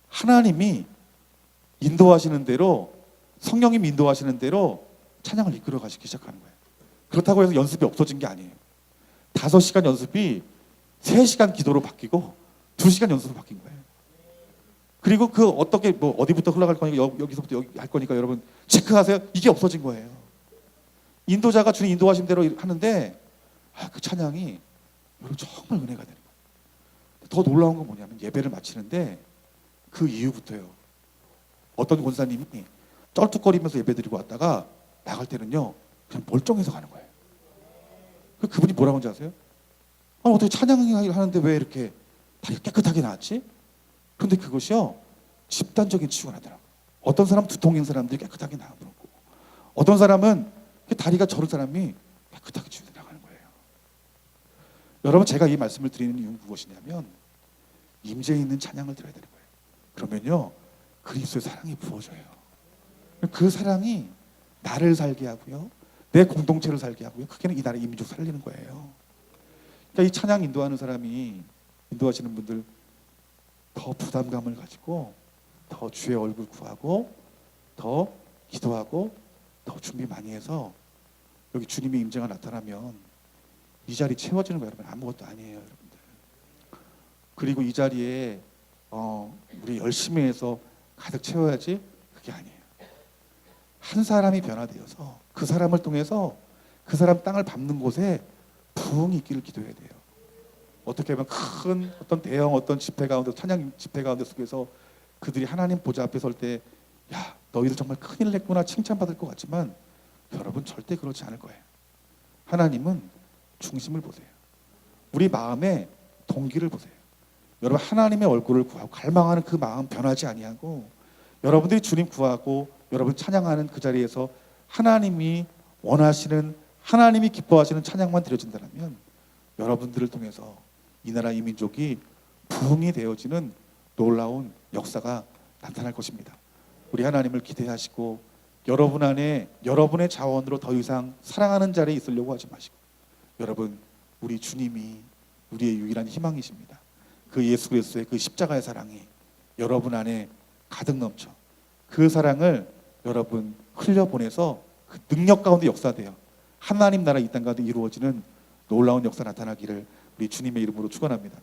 하나님이 인도하시는 대로, 성령님이 인도하시는 대로 찬양을 이끌어 가시기 시작하는 거예요. 그렇다고 해서 연습이 없어진 게 아니에요. 5시간 연습이 3시간 기도로 바뀌고 2시간 연습으로 바뀐 거예요. 그리고 그 어떻게 어디부터 흘러갈 거니까 여기서부터 여기 할 거니까 여러분 체크하세요. 이게 없어진 거예요. 인도자가 주님 인도하신 대로 하는데 그 찬양이 여러분 정말 은혜가 되는 거예요. 더 놀라운 건 뭐냐면 예배를 마치는데 그 이후부터요. 어떤 권사님이 쩔뚝거리면서 예배 드리고 왔다가 나갈 때는요 그냥 멀쩡해서 가는 거예요. 그분이 뭐라고 하는지 아세요? 어떻게 찬양을 하는데 왜 이렇게 다리가 깨끗하게 나왔지? 그런데 그것이요 집단적인 치유가 나더라고요. 어떤 사람은 두통인 사람들이 깨끗하게 나오고, 어떤 사람은 다리가 저런 사람이 깨끗하게 치유돼 나가는 거예요. 여러분 제가 이 말씀을 드리는 이유는 무엇이냐면 임재에 있는 찬양을 드려야 되는 거예요. 그러면요 그리스도의 사랑이 부어져요. 그 사랑이 나를 살게 하고요, 내 공동체를 살게 하고요, 그게는 이 나라의 이민족 살리는 거예요. 그러니까 이 찬양 인도하는 사람이, 인도하시는 분들 더 부담감을 가지고 더 주의 얼굴 구하고 더 기도하고 더 준비 많이 해서 여기 주님의 임재가 나타나면 이 자리 채워지는 거 여러분 아무것도 아니에요, 여러분들. 그리고 이 자리에 우리 열심히 해서 가득 채워야지, 그게 아니에요. 한 사람이 변화되어서 그 사람을 통해서 그 사람 땅을 밟는 곳에 부흥이 있기를 기도해야 돼요. 어떻게 하면 큰 어떤 대형 어떤 집회 가운데, 찬양 집회 가운데 속에서 그들이 하나님 보좌 앞에 설 때 너희들 정말 큰일 냈구나 칭찬받을 것 같지만 여러분 절대 그렇지 않을 거예요. 하나님은 중심을 보세요. 우리 마음의 동기를 보세요. 여러분 하나님의 얼굴을 구하고 갈망하는 그 마음 변하지 아니하고, 여러분들이 주님 구하고 여러분 찬양하는 그 자리에서 하나님이 원하시는, 하나님이 기뻐하시는 찬양만 드려진다면 여러분들을 통해서 이 나라 이 민족이 부흥이 되어지는 놀라운 역사가 나타날 것입니다. 우리 하나님을 기대하시고 여러분 안에 여러분의 자원으로 더 이상 사랑하는 자리에 있으려고 하지 마시고, 여러분 우리 주님이 우리의 유일한 희망이십니다. 그 예수 그리스도의 그 십자가의 사랑이 여러분 안에 가득 넘쳐 그 사랑을 여러분 흘려보내서 그 능력 가운데 역사되어 하나님 나라 이 땅 가운데 이루어지는 놀라운 역사 나타나기를 우리 주님의 이름으로 축원합니다.